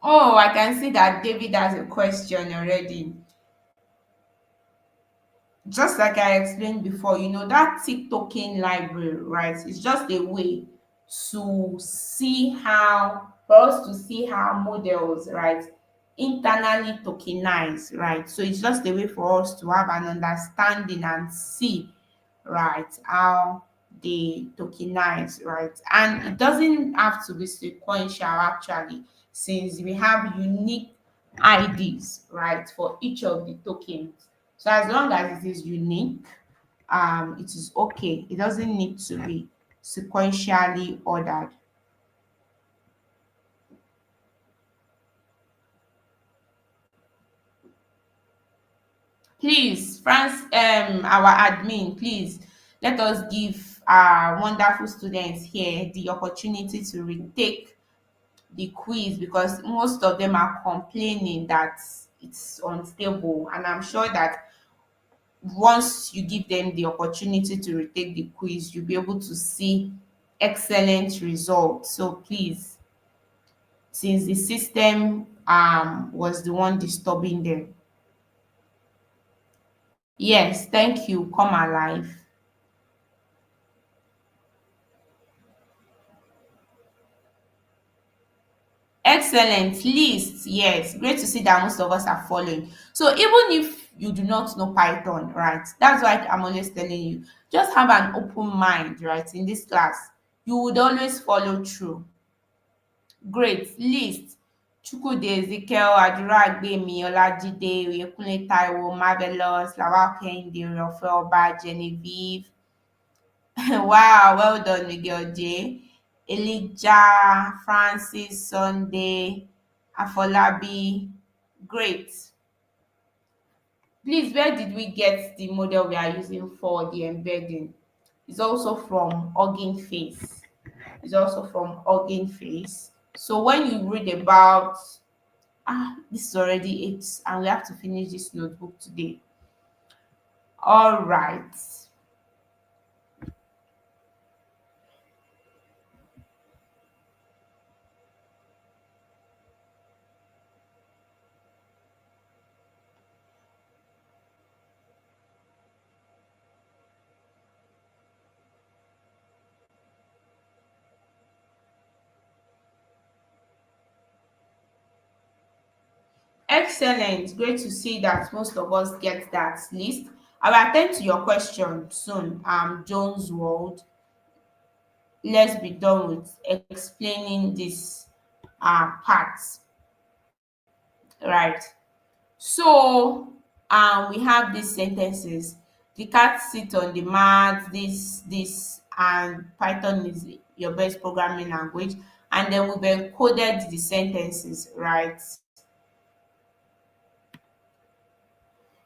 Oh, I can see that David has a question already. Just like I explained before, that tick token library, right? It's just a way to see how, for us to see how models, right, internally tokenize, right? So it's just a way for us to have an understanding and see, right, how they tokenize, right? And it doesn't have to be sequential actually, since we have unique IDs, right, for each of the tokens. So as long as it is unique, it is okay. It doesn't need to be sequentially ordered. Please, our admin, please let us give our wonderful students here the opportunity to retake the quiz, because most of them are complaining that it's unstable, and I'm sure that once you give them the opportunity to retake the quiz, you'll be able to see excellent results. So please, since the system was the one disturbing them. Yes, thank you. Come alive. Excellent list. Yes, great to see that most of us are following. So even if you do not know Python, right? That's why I'm always telling you, just have an open mind, right? In this class, you would always follow through. Great list. Chukwudi Ezekiel, Aduragbemi, Olajide, Oyekunle Taiwo, Marvelous, Lawal Kehinde, Oreofe Oba, Genevieve. Wow, well done, Miguel J. Elijah, Francis, Sunday, Afolabi. Great. Please, where did we get the model we are using for the embedding? It's also from Hugging Face. It's also from Hugging Face. So when you read about, this is already 8 and we have to finish this notebook today. All right. Excellent. Great to see that most of us get that list. I will attend to your question soon. Jones World. Let's be done with explaining this part. Right. So we have these sentences. The cat sits on the mat, this, and Python is your best programming language. And then we've encoded the sentences, right?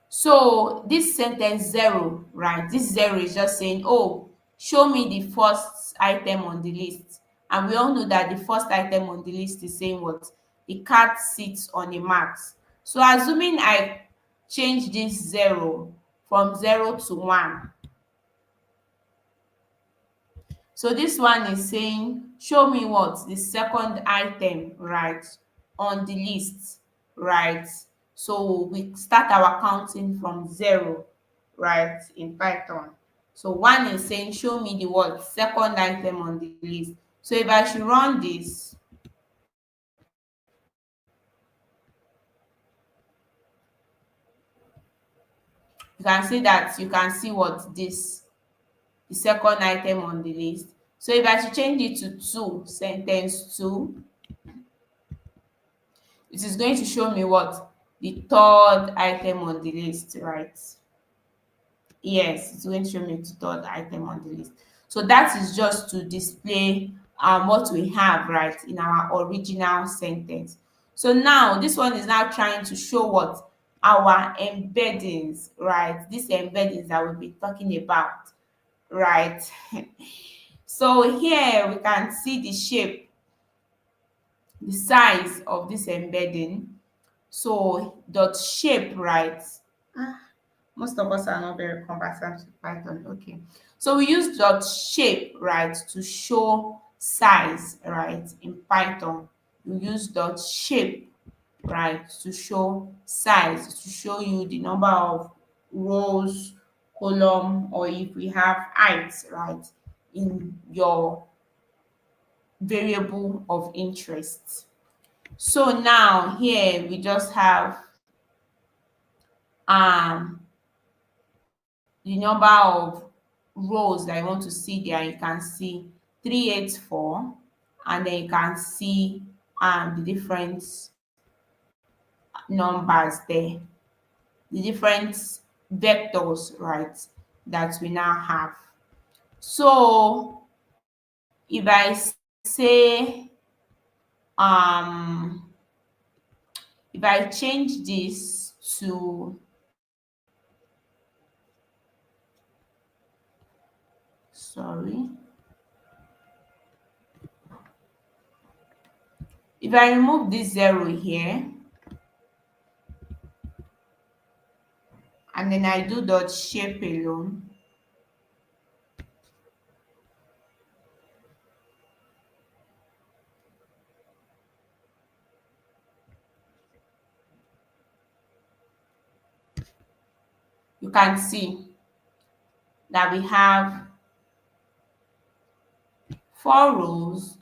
So this sentence zero, right? This zero is just saying, oh, show me the first item on the list. And we all know that the first item on the list is saying what? The cat sits on a mat. So assuming I change this zero from 0 to 1. So this one is saying, show me what? The second item, right, on the list, right? So we start our counting from 0, right, in Python. So 1 is saying, show me the what? Second item on the list. So if I should run this, You can see that you can see what this, the second item on the list. So if I should change it to 2, sentence 2, it is going to show me what? The third item on the list, right? Yes, it's going to show me the third item on the list. So that is just to display what we have, right, in our original sentence. So now this one is now trying to show what? Our embeddings, right? These embeddings that we'll be talking about, right? So here we can see the shape, the size of this embedding. So dot shape, right? Ah, most of us are not very conversant with Python. Okay. So we use dot shape, right, to show size, right, in Python. We use dot shape, right, to show size, to show you the number of rows, column, or if we have height, right, in your variable of interest. So now here we just have um the number of rows that you want to see there. You can see 384, and then you can see the different numbers there, the different vectors, right, that we now have. So if I say um if I change this to, sorry, if I remove this 0 here and then I do dot shape alone, you can see that we have 4 rows.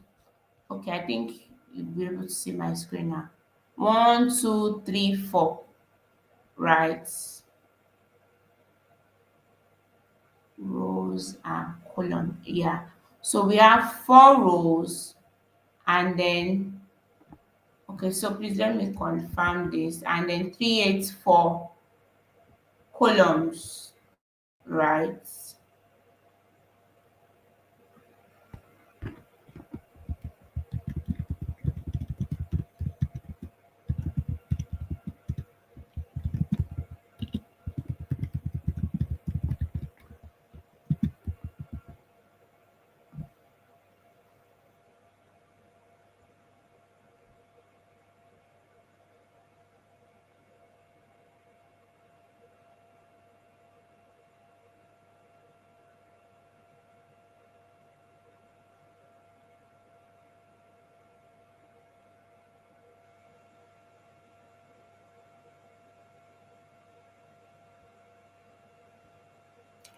Okay, I think you'll be able to see my screen now. 1, 2, 3, 4, right? Rows and column. Yeah. So we have 4 rows, and then, okay, so please let me confirm this, and then 384 columns, right?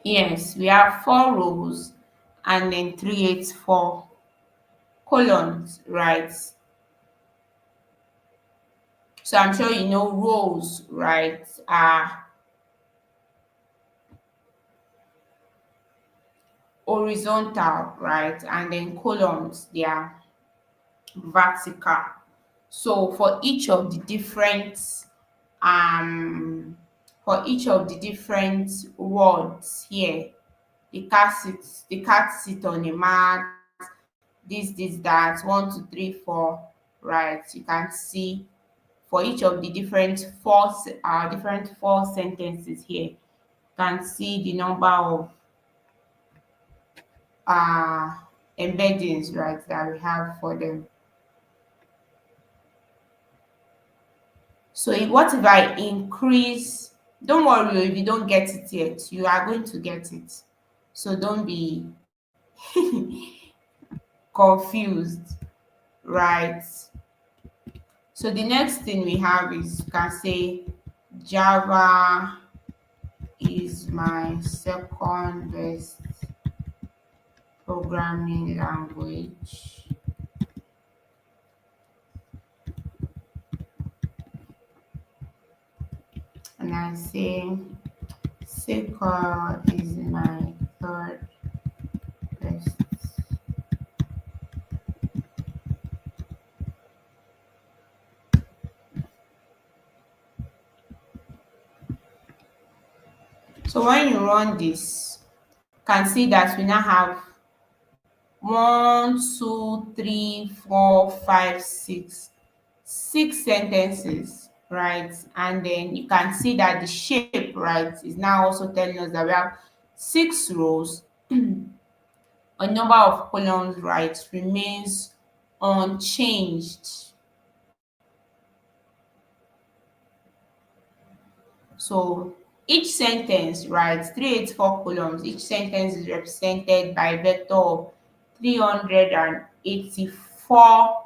Yes, we have 4 rows and then 384 columns, right? So I'm sure you know rows, right, are horizontal, right? And then columns, they are vertical. So um for each of the different words here, the cat sit on a mat, this, that, 1, 2, 3, 4, right? You can see for each of the different four sentences here, you can see the number of uh embeddings, right, that we have for them. So what if I increase? Don't worry if you don't get it yet, you are going to get it. So don't be confused, right? So the next thing we have is, you can say Java is my second best programming language. And I say Sequel is my third best. So when you run this, you can see that we now have 6 sentences, right? And then you can see that the shape, right, is now also telling us that we have 6 rows. A number of columns, right, remains unchanged. So each sentence, right, 384 columns, each sentence is represented by a vector of 384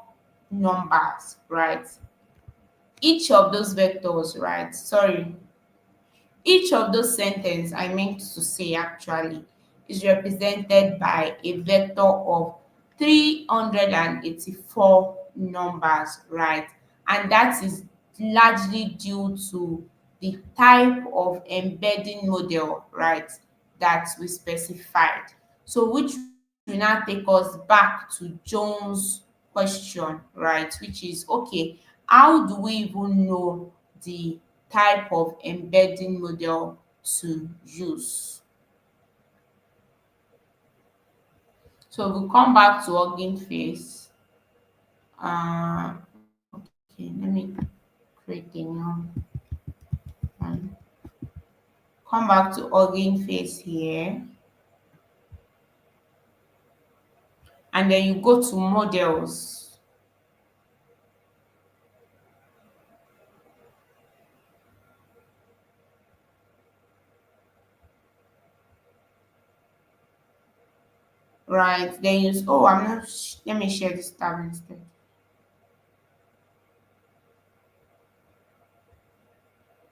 numbers, right? Each of those vectors, right, sorry, each of those sentences, I meant to say actually, is represented by a vector of 384 numbers, right? And that is largely due to the type of embedding model, right, that we specified. So which will now take us back to Jones' question, right, which is, okay, how do we even know the type of embedding model to use? So we'll come back to organ phase. Okay, let me create a new one. Come back to organ phase here, and then you go to models. Right, then you, oh, I'm not, let me share this tab instead.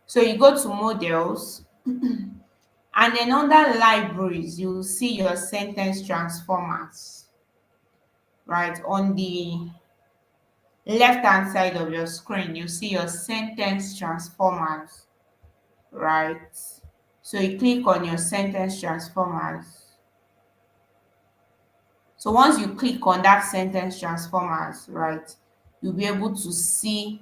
So you go to models, and then under libraries, you will see your sentence transformers, right? On the left hand side of your screen, you see your sentence transformers, right? So you click on your sentence transformers. So once you click on that sentence transformers, right, you'll be able to see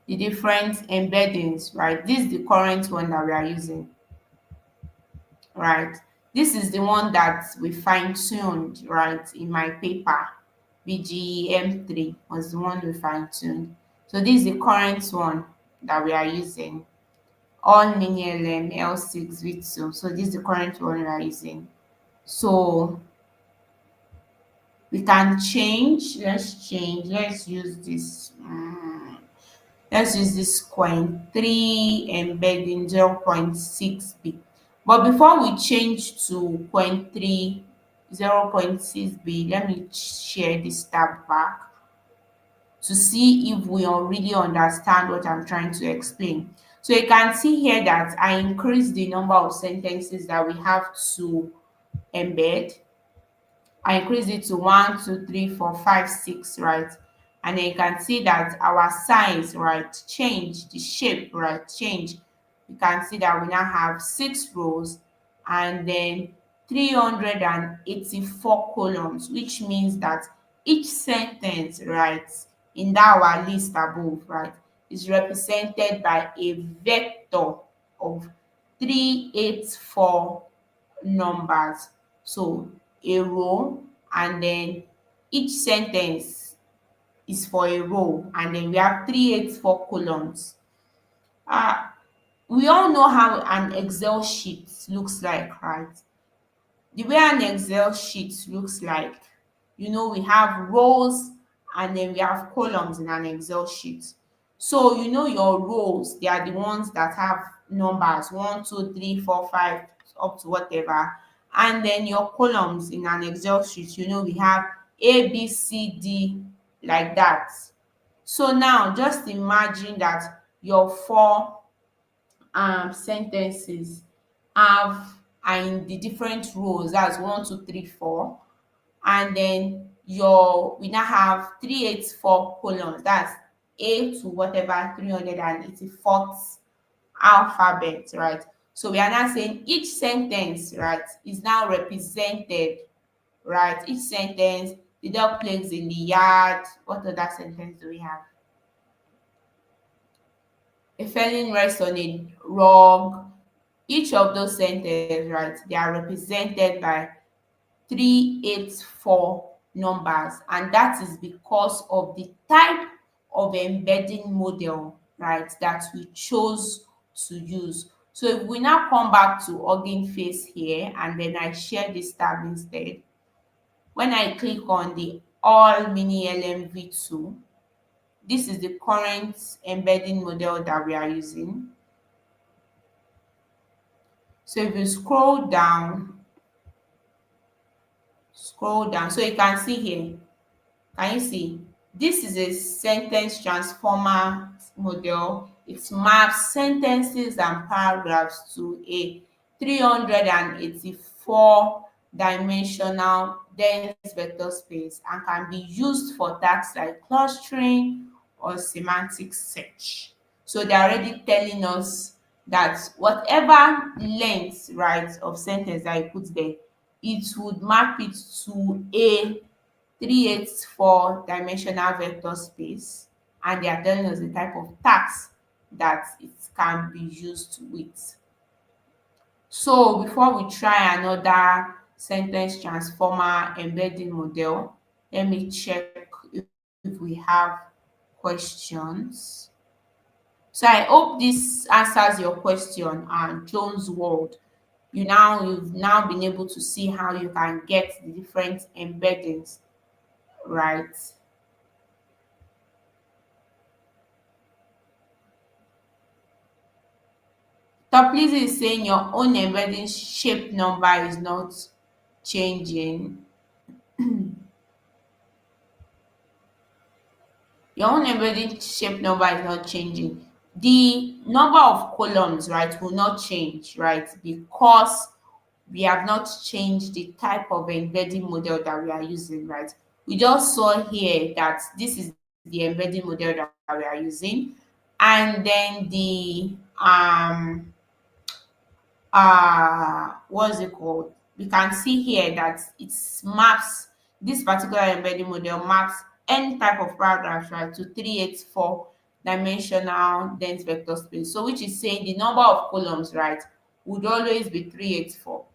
the different embeddings, right? This is the current one that we are using, right? This is the one that we fine-tuned, right, in my paper. BGM3 was the one we fine-tuned. So this is the current one that we are using. All mini LM L6 V2. So this is the current one we are using. So we can change. Let's change. Let's use this. Let's use this coin 3 embedding 0.6b. But before we change to coin 3 0.6b, let me share this tab back to see if we really understand what I'm trying to explain. So you can see here that I increased the number of sentences that we have to embed. I increased it to 1, 2, 3, 4, 5, 6, right? And then you can see that our size, right, change, the shape, right, change. You can see that we now have 6 rows and then 384 columns, which means that each sentence, right, in that our list above, right, is represented by a vector of 384 numbers. So a row, and then each sentence is for a row, and then we have 384 columns. um we all know how an Excel sheet looks like, right? The way an Excel sheet looks like, we have rows and then we have columns in an Excel sheet. So your rows, they are the ones that have numbers 1, 2, 3, 4, 5 up to whatever. And then your columns in an Excel sheet, we have A, B, C, D, like that. So now just imagine that your 4 sentences are in the different rows. That's 1, 2, 3, 4. And then we now have 384 columns. That's A to whatever 384th alphabet, right? So we are now saying each sentence, right, is now represented, right? Each sentence, the dog plays in the yard. What other sentence do we have? A felon rests on a rug. Each of those sentences, right, they are represented by 384 numbers, and that is because of the type of embedding model, right, that we chose to use. So if we now come back to Hugging Face here and then I share this tab instead, when I click on the All Mini LMV2, this is the current embedding model that we are using. So if you scroll down, so you can see here, can you see? This is a sentence transformer model. It maps sentences and paragraphs to a 384 dimensional dense vector space and can be used for tasks like clustering or semantic search. So they're already telling us that whatever length, right, of sentence that you put there, it would map it to a 384 dimensional vector space, and they are telling us the type of task that it can be used with. So before we try another sentence transformer embedding model, let me check if we have questions. So I hope this answers your question and Jones World. You've now been able to see how you can get the different embeddings, right? Toplizy is saying your own embedding shape number is not changing. Your own embedding shape number is not changing. The number of columns, right, will not change, right, because we have not changed the type of embedding model that we are using, right? We just saw here that this is the embedding model that we are using, and then the what's it called, we can see here that it maps, this particular embedding model maps any type of paragraph, right, to 384 dimensional dense vector space, so which is saying the number of columns, right, would always be 384.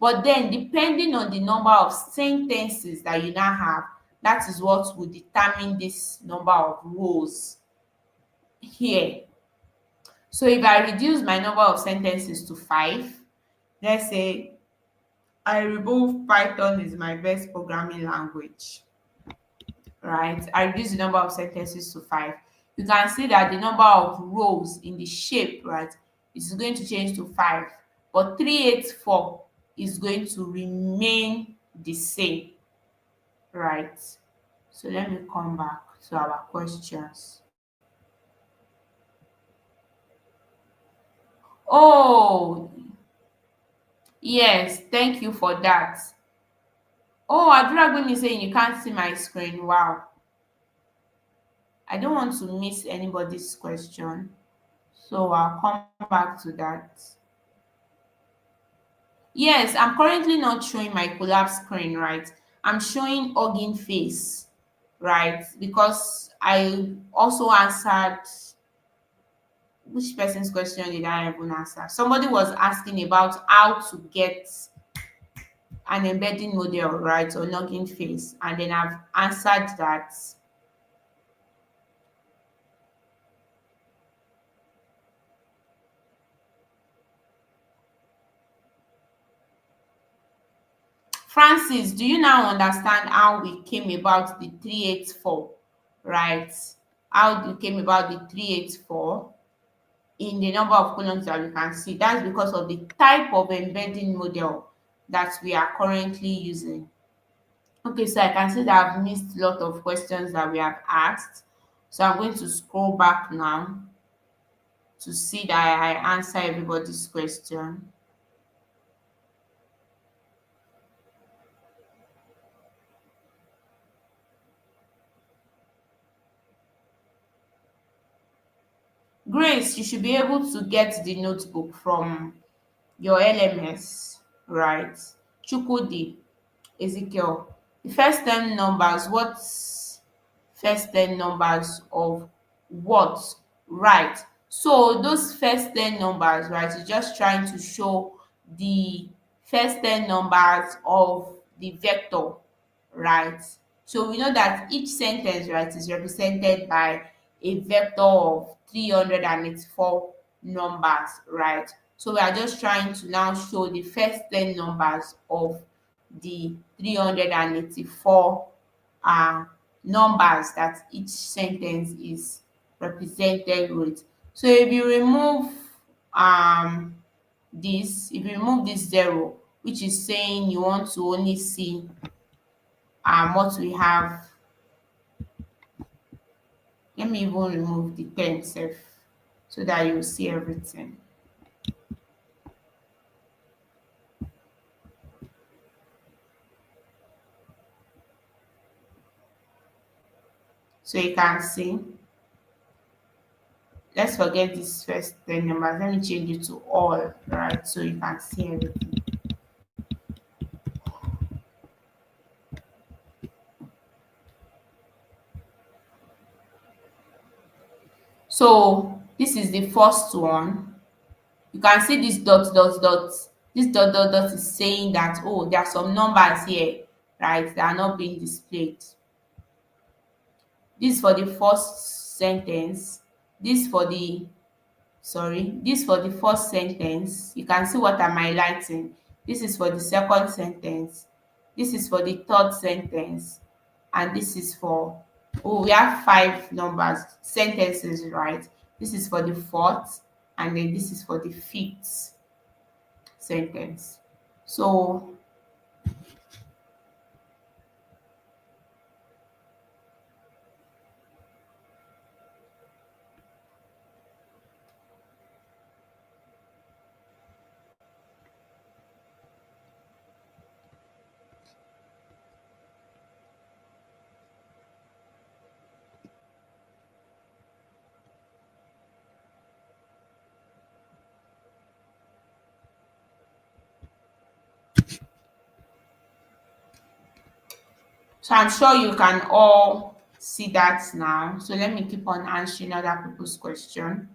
But then depending on the number of sentences that you now have, that is what will determine this number of rows here. So if I reduce my number of sentences to 5, let's say I remove Python is my best programming language, right? I reduce the number of sentences to 5. You can see that the number of rows in the shape, right, is going to change to 5, but 384 is going to remain the same, right? So let me come back to our questions. Oh, yes, thank you for that. Oh, Aduragbemi is saying you can't see my screen. Wow. I don't want to miss anybody's question, so I'll come back to that. Yes, I'm currently not showing my collapse screen, right? I'm showing Hugging Face, right? Because I also answered, which person's question did I even answer? Somebody was asking about how to get an embedding model, right, or Hugging Face, and then I've answered that. Francis, do you now understand how we came about the 384, right? How we came about the 384 in the number of columns that we can see? That's because of the type of embedding model that we are currently using. Okay, so I can see that I've missed a lot of questions that we have asked. So I'm going to scroll back now to see that I answer everybody's question. Grace, you should be able to get the notebook from your LMS, right? Chukwudi, Ezekiel. The first 10 numbers, what's first 10 numbers of what? Right. So those first 10 numbers, right, is just trying to show the first 10 numbers of the vector, right? So we know that each sentence, right, is represented by a vector of 384 numbers, right? So we are just trying to now show the first 10 numbers of the 384 um numbers that each sentence is represented with. So if you remove um if you remove this zero, which is saying you want to only see what we have. Let me even remove the 10 sef so that you see everything. So you can see, let's forget this first 10 numbers. Let me change it to all, right? So you can see everything. So this is the first one. You can see this dot dot dot. This dot dot dot is saying that, oh, there are some numbers here, right, that are not being displayed. This for the first sentence. This for the this for the first sentence. You can see what I'm highlighting. This is for the second sentence. This is for the third sentence. And this is for, oh, we have five numbers, sentences, right? This is for the fourth, and then this is for the fifth sentence. So I'm sure you can all see that now. So let me keep on answering other people's question.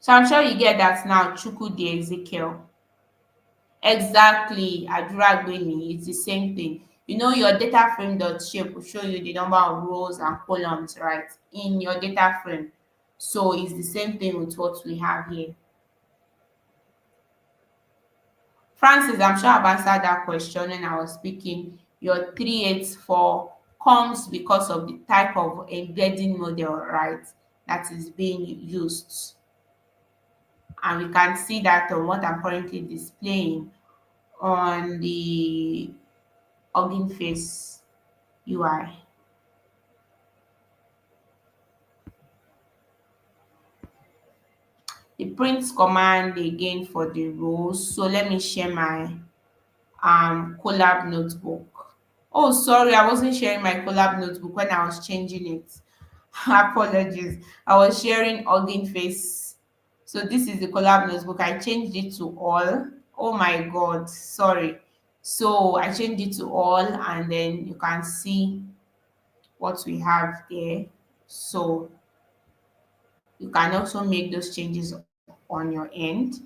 So I'm sure you get that now, Chukwudi Ezekiel. Exactly, Aduragbemi, it's the same thing. You know, your data frame dot shape will show you the number of rows and columns, right, in your data frame. So it's the same thing with what we have here. Francis, I'm sure I've answered that question when I was speaking. Your 384 comes because of the type of embedding model, right, that is being used. And we can see that on what I'm currently displaying on the Hugging Face UI. The print command again for the rows. So let me share my collab notebook. Oh, sorry, I wasn't sharing my collab notebook when I was changing it. Apologies. I was sharing Hugging Face. So this is the collab notebook. I changed it to all. Oh my god, sorry. So I changed it to all, and then you can see what we have there. So you can also make those changes on your end.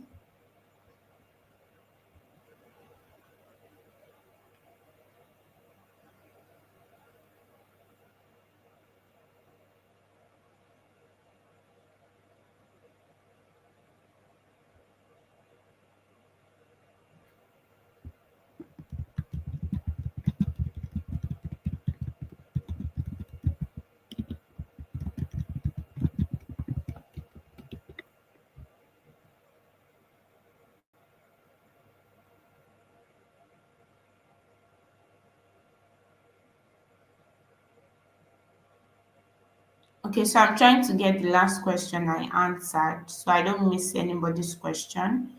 Okay, so I'm trying to get the last question I answered so I don't miss anybody's question.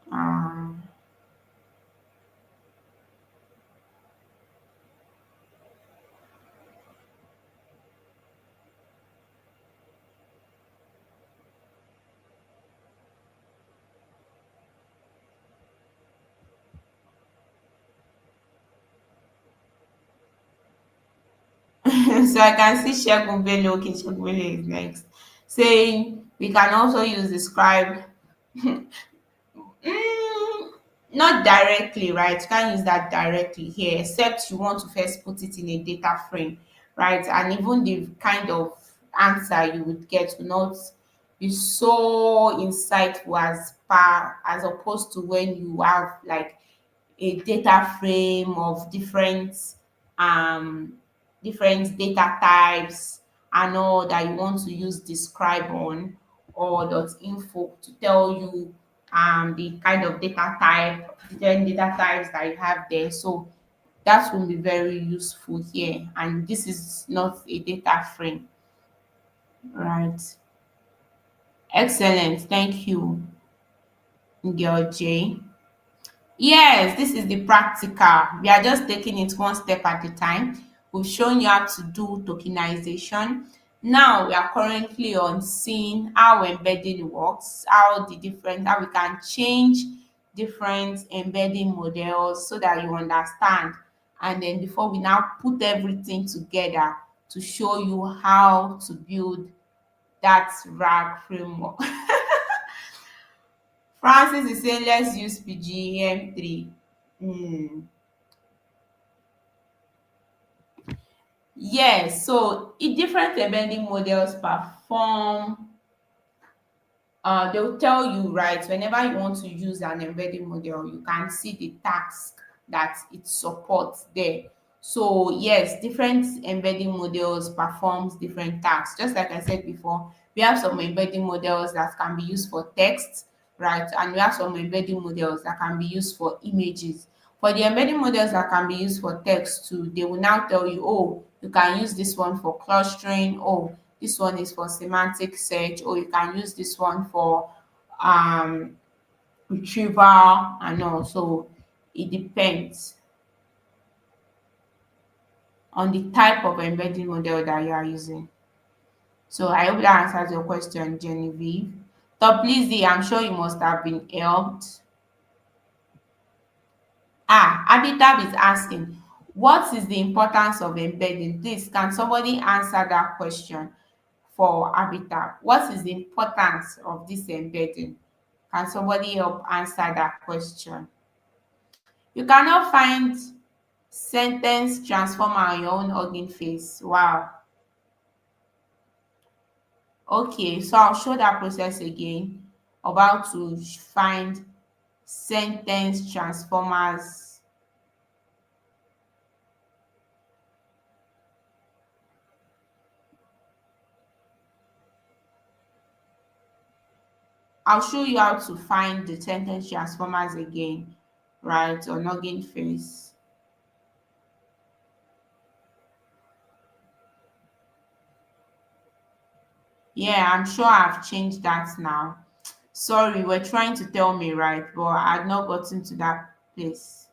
Um, So I can see Shegun Bello. Okay, Shegun Bello is next. Saying we can also use describe. Mm, not directly, right? You can't use that directly here, except you want to first put it in a data frame, right? And even the kind of answer you would get will not be so insightful as opposed to when you have like a data frame of um different data types and all that you want to use describe on or dot info to tell you the kind of data type, different data types that you have there. So that will be very useful here. And this is not a data frame, right? Excellent. Thank you, girl J. Yes, this is the practical. We are just taking it one step at a time. We've shown you how to do tokenization. Now we are currently on seeing how embedding works, how we can change different embedding models so that you understand. And then before we now put everything together to show you how to build that RAG framework. Francis is saying let's use PGM3. Yes, so different embedding models perform they'll tell you, right, whenever you want to use an embedding model, you can see the task that it supports there. So yes, different embedding models performs different tasks. Just like I said before, we have some embedding models that can be used for text, right? And we have some embedding models that can be used for images. For the embedding models that can be used for text too, they will now tell you, oh, you can use this one for clustering, oh, this one is for semantic search, or you can use this one for um retrieval and all. So it depends on the type of embedding model that you are using. So I hope that answers your question, Genevieve. Top Lizzie, I'm sure you must have been helped. Abitab is asking, what is the importance of embedding? Please, can somebody answer that question for Abitab? What is the importance of this embedding? Can somebody help answer that question? You cannot find sentence transformer on your own Hugging Face. Wow. Okay, so I'll show that process again of how to find sentence transformers. I'll show you how to find the sentence transformers again, right, on Hugging Face. Yeah, I'm sure I've changed that now. Sorry, we're trying to tell me, right, but I had not gotten to that place.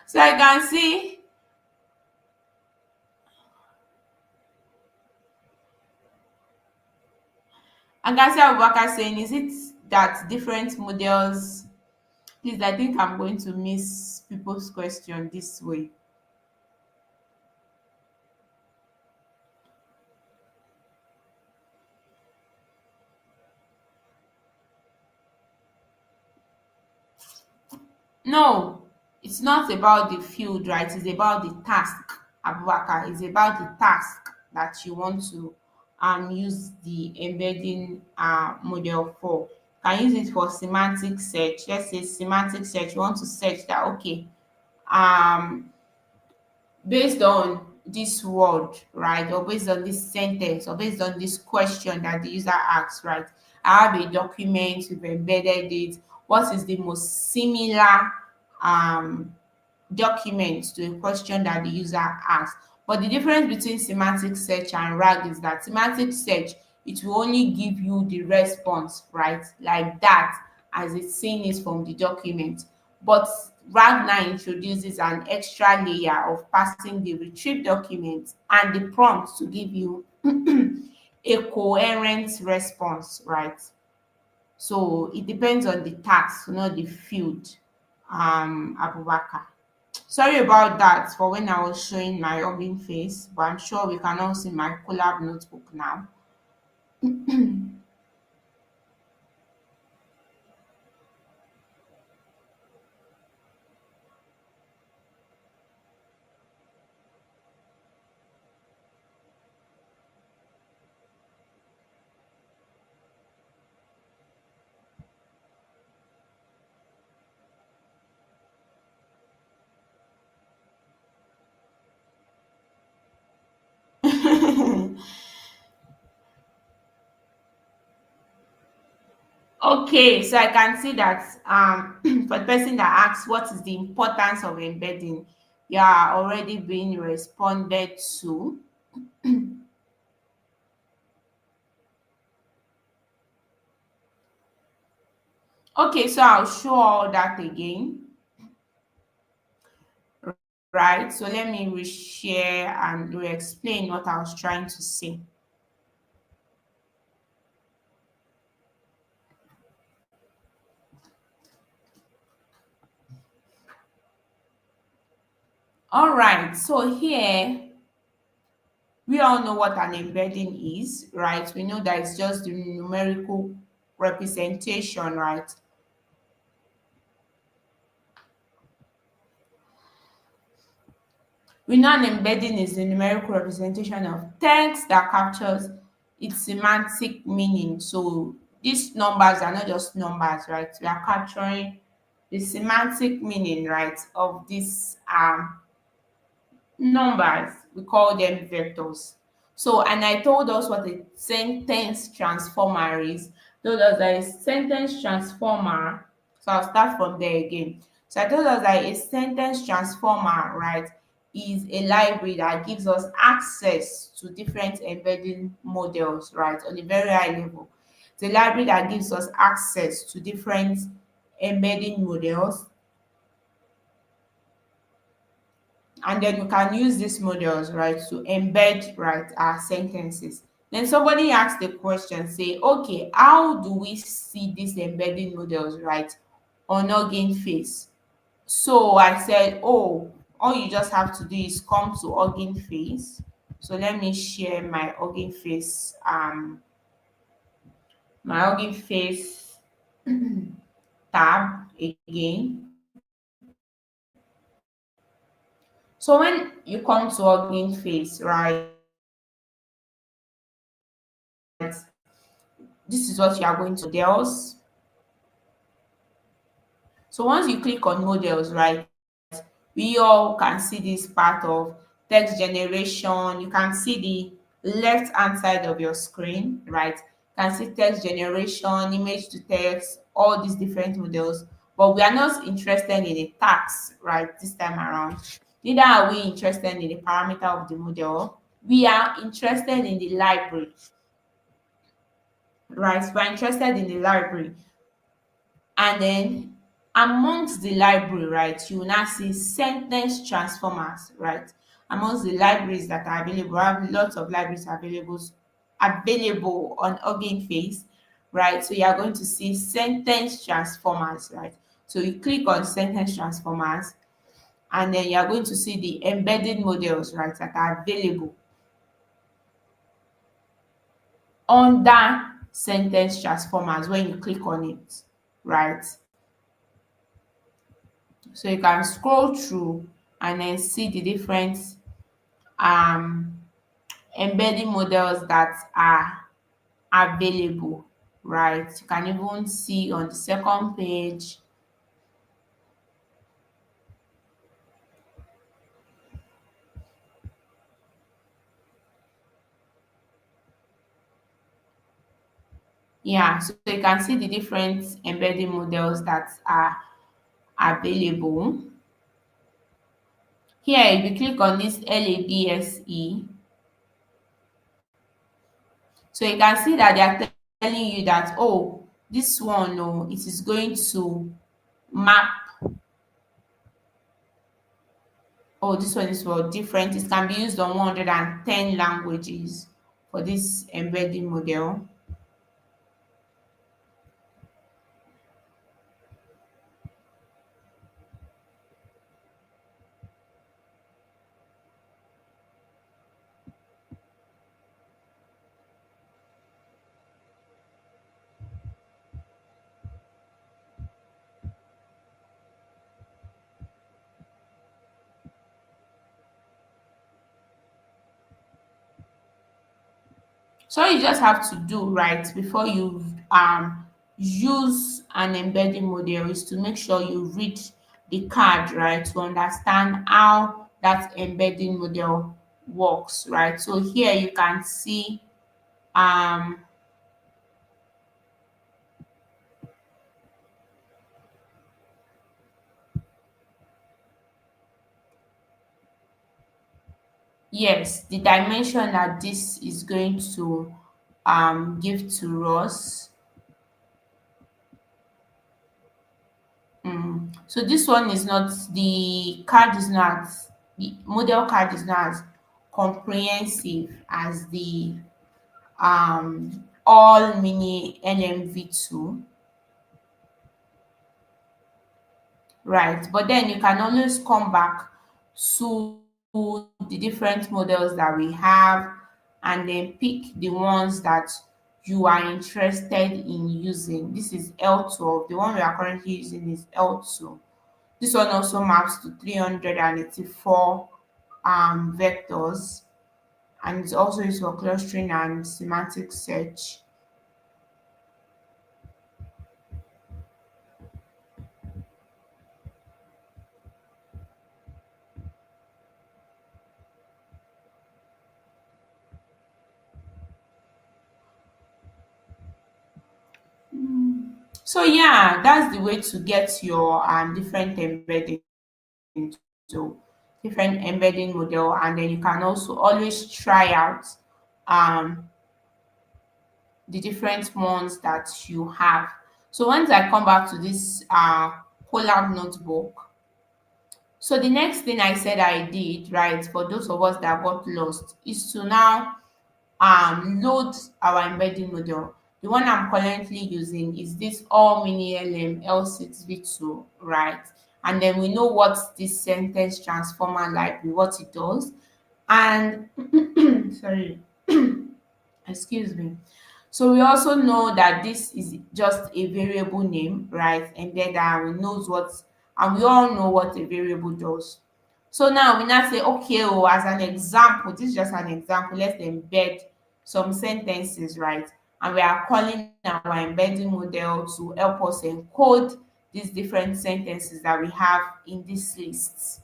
So I can see Abubakar saying, is it that different models? Please, I think I'm going to miss people's question this way. No, it's not about the field, right? It's about the task, Abubakar. It's about the task that you want to use the embedding model for. You can use it for semantic search. Let's say semantic search. You want to search that, okay, um based on this word, right, or based on this sentence, or based on this question that the user asks, right? I have a document, we've embedded it. What is the most similar um document to a question that the user asks? But the difference between semantic search and RAG is that semantic search, it will only give you the response, right, like that, as it's seen it from the document. But RAG now introduces an extra layer of passing the retrieved document and the prompt to give you a coherent response, right? So it depends on the task, not the field. Abubakar. Sorry about that for when I was showing my hugging face, but I'm sure we can all see my collab notebook now. Okay, so I can see that for the person that asks what is the importance of embedding, you are already being responded to. Okay, so I'll show all that again, right? So let me reshare and re-explain what I was trying to say. All right, so here we all know what an embedding is, right? We know that it's just the numerical representation, right? We know an embedding is the numerical representation of text that captures its semantic meaning. So these numbers are not just numbers, right? We are capturing the semantic meaning, right, of these numbers. We call them vectors. So, and I told us what a sentence transformer is. Told us that a sentence transformer, so I'll start from there again. So I told us that a sentence transformer, right, is a library that gives us access to different embedding models, right, on a very high level. It's a library that gives us access to different embedding models, and then you can use these models, right, to embed, right, our sentences. Then somebody asked the question, say, okay, how do we see these embedding models, right, on Hugging Face? So I said, oh, all you just have to do is come to Hugging Face. So let me share my Hugging Face, my Hugging Face tab again. So when you come to Hugging Face, right, this is what you are going to models. So once you click on models, right, we all can see this part of text generation. You can see the left hand side of your screen, right? You can see text generation, image to text, all these different models. But we are not interested in the tags, right, this time around. Neither are we interested in the parameter of the model. We are interested in the library, right? We're interested in the library. And then amongst the library, right, you will now see sentence transformers, right? Amongst the libraries that are available, I have lots of libraries available on Hugging Face, right? So you are going to see sentence transformers, right? So you click on sentence transformers, and then you are going to see the embedded models, right, that are available under sentence transformers when you click on it, right? So you can scroll through and then see the different um embedding models that are available, right? You can even see on the second page. Yeah, so you can see the different embedding models that are available. Here, if you click on this LABSE, so you can see that they are telling you that, oh, this one, oh, it is going to map Oh, this one is for different. It can be used on 110 languages for this embedding model. So you just have to do right before you use an embedding model is to make sure you read the card, right, to understand how that embedding model works, right. So here you can see um yes, the dimension that this is going to give to us. So this one is not the card is not the model card is not as comprehensive as the all mini NMV2, right? But then you can always come back to the different models that we have and then pick the ones that you are interested in using. This is L12. The one we are currently using is L2. This one also maps to 384 vectors, and it's also used for clustering and semantic search. So yeah, that's the way to get your different embedding, so different embedding model, and then you can also always try out um the different ones that you have. So once I come back to this collab notebook, so the next thing I said I did, right, for those of us that got lost, is to now load our embedding model. The one I'm currently using is this all mini LM L6V2, right? And then we know what this sentence transformer library, what it does. And sorry, excuse me. So we also know that this is just a variable name, right? And then we knows what, and we all know what a variable does. So now we now say, okay, oh, as an example, this is just an example, let's embed some sentences, right? And we are calling our embedding model to help us encode these different sentences that we have in this list.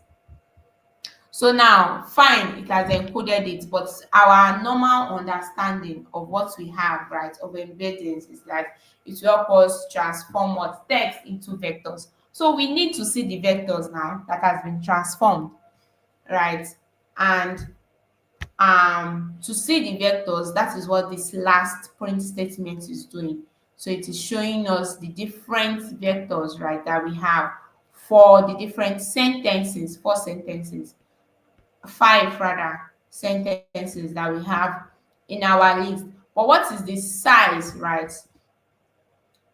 So now, fine, it has encoded it, but our normal understanding of what we have, right, of embeddings is like it will help us transform what text into vectors. So we need to see the vectors now that has been transformed, right? And to see the vectors, that is what this last print statement is doing. So it is showing us the different vectors, right, that we have for the different sentences, 4 sentences, 5 rather sentences that we have in our list. But what is the size, right,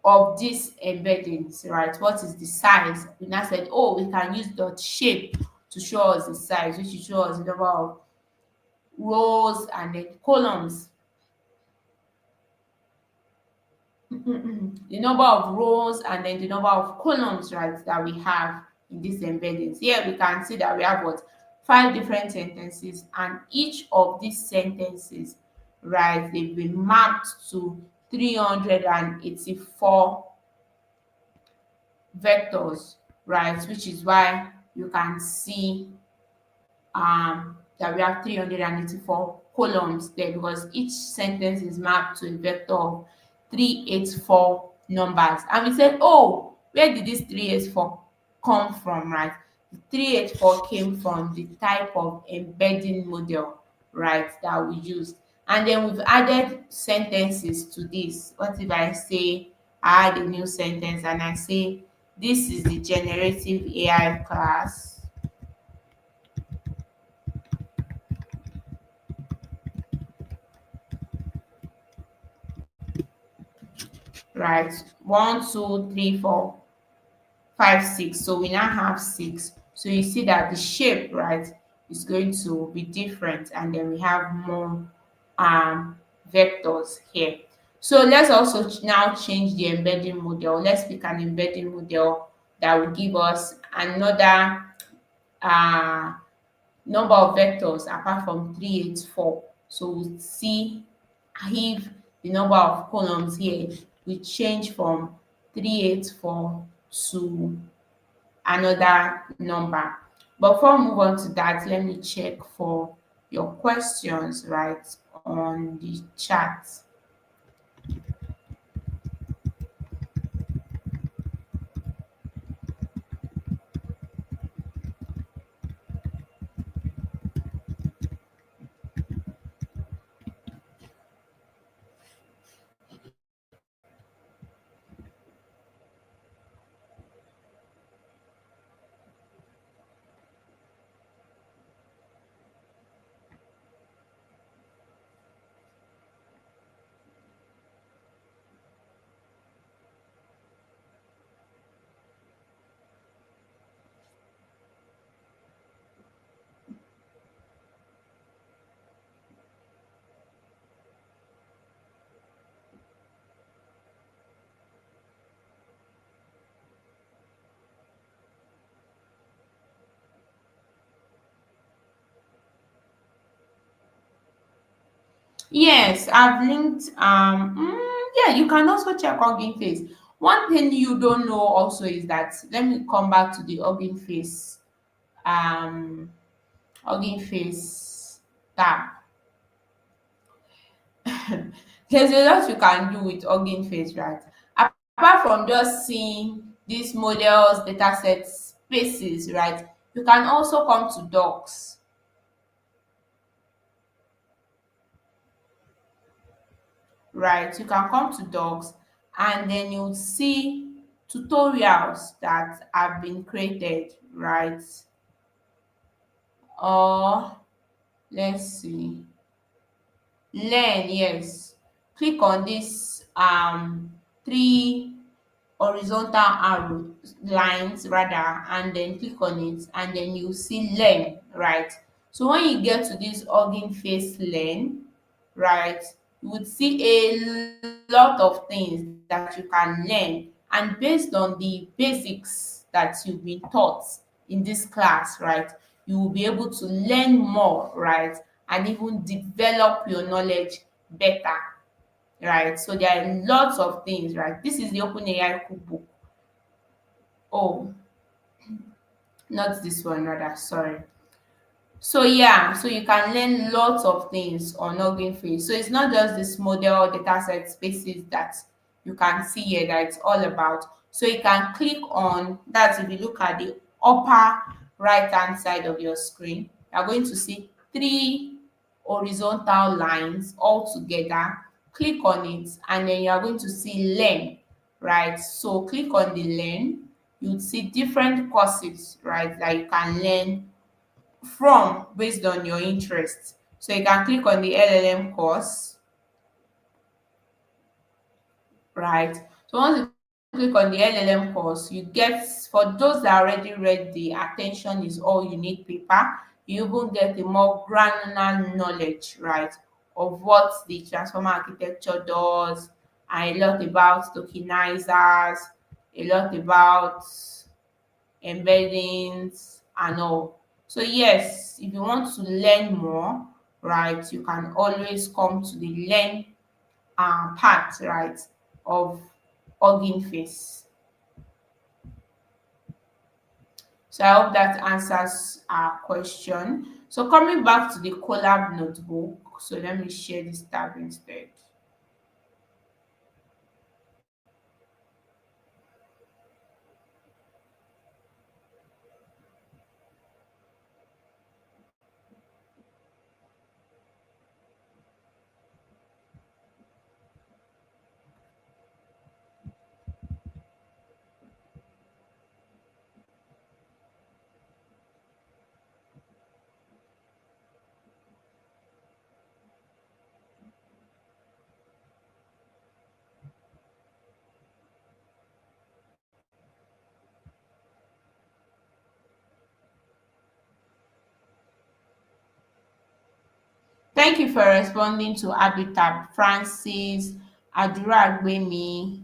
of these embeddings, right? What is the size? We now said, oh, we can use dot shape to show us the size, which will show us the number of rows and then columns. The number of rows and then the number of columns, right, that we have in these embeddings. Here we can see that we have what 5 different sentences, and each of these sentences, right, they've been mapped to 384 vectors, right, which is why you can see that we have 384 columns there, because each sentence is mapped to a vector of 384 numbers. And we said, oh, where did this 384 come from, right? The 384 came from the type of embedding model, right, that we used. And then we've added sentences to this. What if I say I add a new sentence and I say this is the generative AI class, right? 1, 2, 3, 4, 5, 6. So we now have 6. So you see that the shape, right, is going to be different, and then we have more vectors here. So let's also now change the embedding model. Let's pick an embedding model that will give us another uh, number of vectors apart from 384. So we'll see if the number of columns here will change from 384 to another number. But before we move on to that, let me check for your questions right on the chat. Yes, I've linked yeah, you can also check Hugging Face. One thing you don't know also is that, let me come back to the um Hugging Face tab. There's a lot you can do with Hugging Face, right? Apart from just seeing these models, datasets, spaces, right? You can also come to docs, right? You can come to docs, and then you'll see tutorials that have been created, right? Or let's see, learn, yes. Click on this three horizontal arrow lines rather, and then click on it, and then you see learn, right? So when you get to this Hugging Face learn, right, you would see a lot of things that you can learn, and based on the basics that you've been taught in this class, right, you will be able to learn more, right, and even develop your knowledge better, right? So there are lots of things, right? This is the OpenAI cookbook. Oh, not this one, rather, sorry. So yeah, so you can learn lots of things on Hugging Face. So it's not just this model dataset spaces that you can see here that it's all about. So you can click on that. If you look at the upper right hand side of your screen, you're going to see three horizontal lines all together. Click on it, and then you are going to see learn, right? So click on the learn. You'd see different courses, right, that you can learn from based on your interest. So you can click on the LLM course, right? So once you click on the LLM course, you get, for those that already read the attention is all you need paper, you even get a more granular knowledge, right, of what the transformer architecture does, and a lot about tokenizers, a lot about embeddings and all. So yes, if you want to learn more, right, you can always come to the learn part, right, of Hugging Face. So I hope that answers our question. So coming back to the collab notebook, so let me share this tab instead. Thank you for responding to Habitat. Francis Adura Agbemi.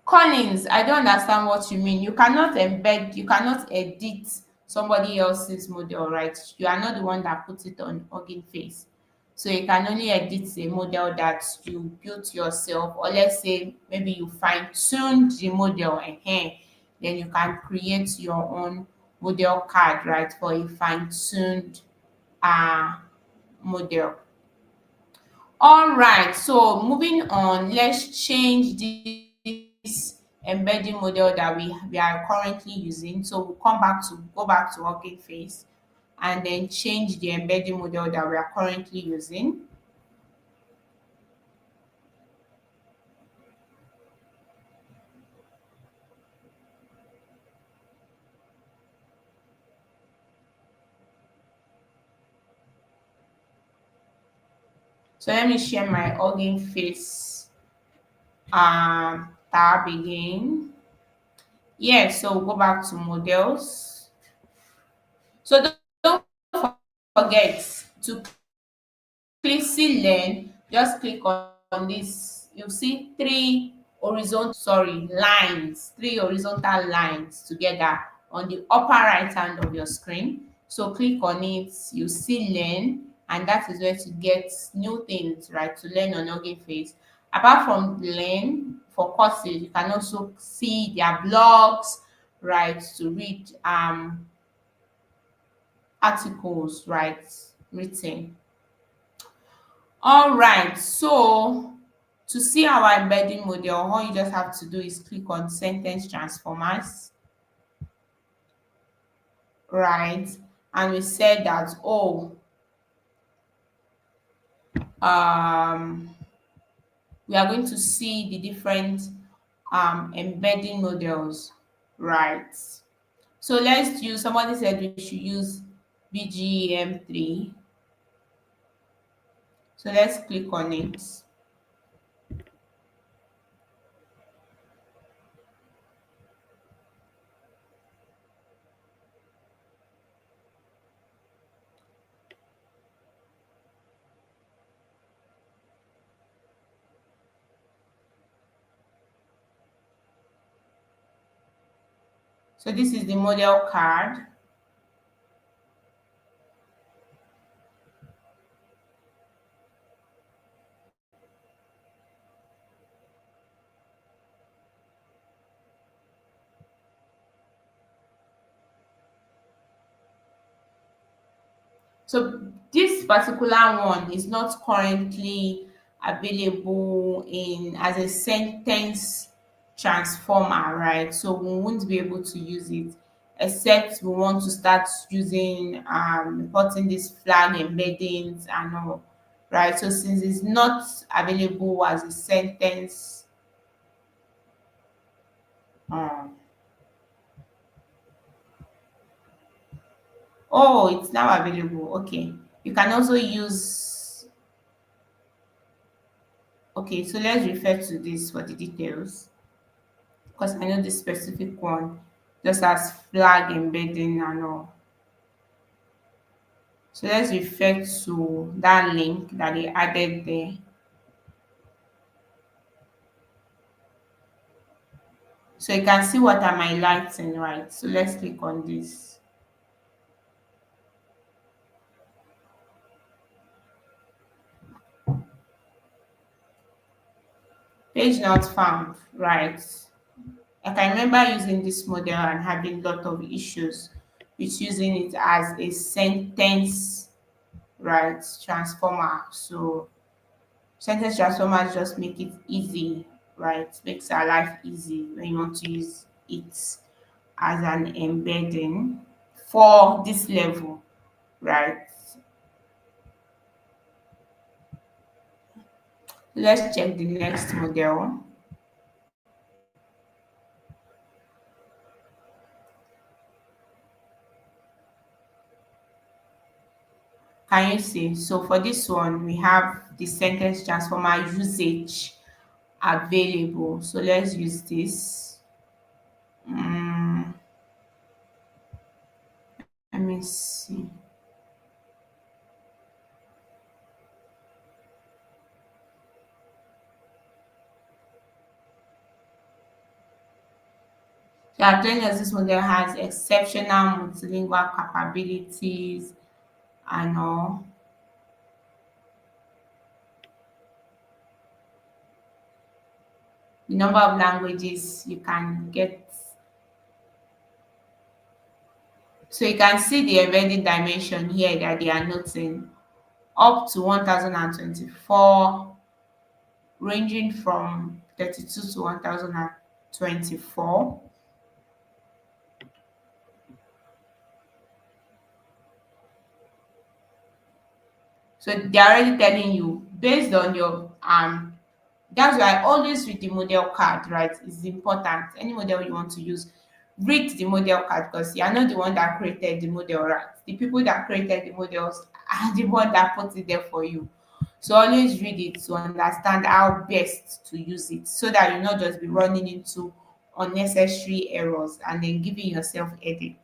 Collins, I don't understand what you mean. You cannot embed, you cannot edit somebody else's model, right? You are not the one that put it on Hugging Face. So you can only edit a model that you built yourself, or let's say maybe you fine-tuned the model and then you can create your own model card, right, for a fine-tuned uh model. All right, so moving on, let's change this embedding model that we are currently using. So we'll go back to working phase and then change the embedding model that we are currently using. So let me share my Hugging Face tab again. Yeah, so we'll go back to models. So don't forget to click see learn, just click on this. You see three horizontal lines together on the upper right hand of your screen. So click on it, you see learn, and that is where to get new things, right, to learn on Hugging Face. Apart from learn for courses, you can also see their blogs, right, to read articles, right, written. All right, so to see our embedding model, all you just have to do is click on sentence transformers, right? And we said that, um, we are going to see the different embedding models, right? So let's use, somebody said we should use BGEM3. So let's click on it. So this is the model card. So this particular one is not currently available in as a sentence transformer, right? So we won't be able to use it except we want to start using importing this flag embeddings and all, right? So since it's not available as a sentence, um oh, it's now available. Okay. You can also use, okay, so let's refer to this for the details. Because I know this specific one just has flag embedding and all. So let's refer to that link that they added there. So you can see what am I lighting, right? So let's click on this. Page not found, right? I can remember using this model and having a lot of issues with using it as a sentence, right, transformer. So sentence transformers just make it easy, right? Makes our life easy when you want to use it as an embedding for this level, right? Let's check the next model. Can you see? So for this one, we have the sentence transformer usage available. So let's use this. Mm, let me see. So I'm telling us this model has exceptional multilingual capabilities and all. The number of languages you can get. So you can see the embedding dimension here that they are noting up to 1024, ranging from 32 to 1024. So they're already telling you based on your that's why always read the model card, right? It's important. Any model you want to use, read the model card because you are not the one that created the model, right? The people that created the models are the one that put it there for you. So always read it to understand how best to use it so that you not just be running into unnecessary errors and then giving yourself headache.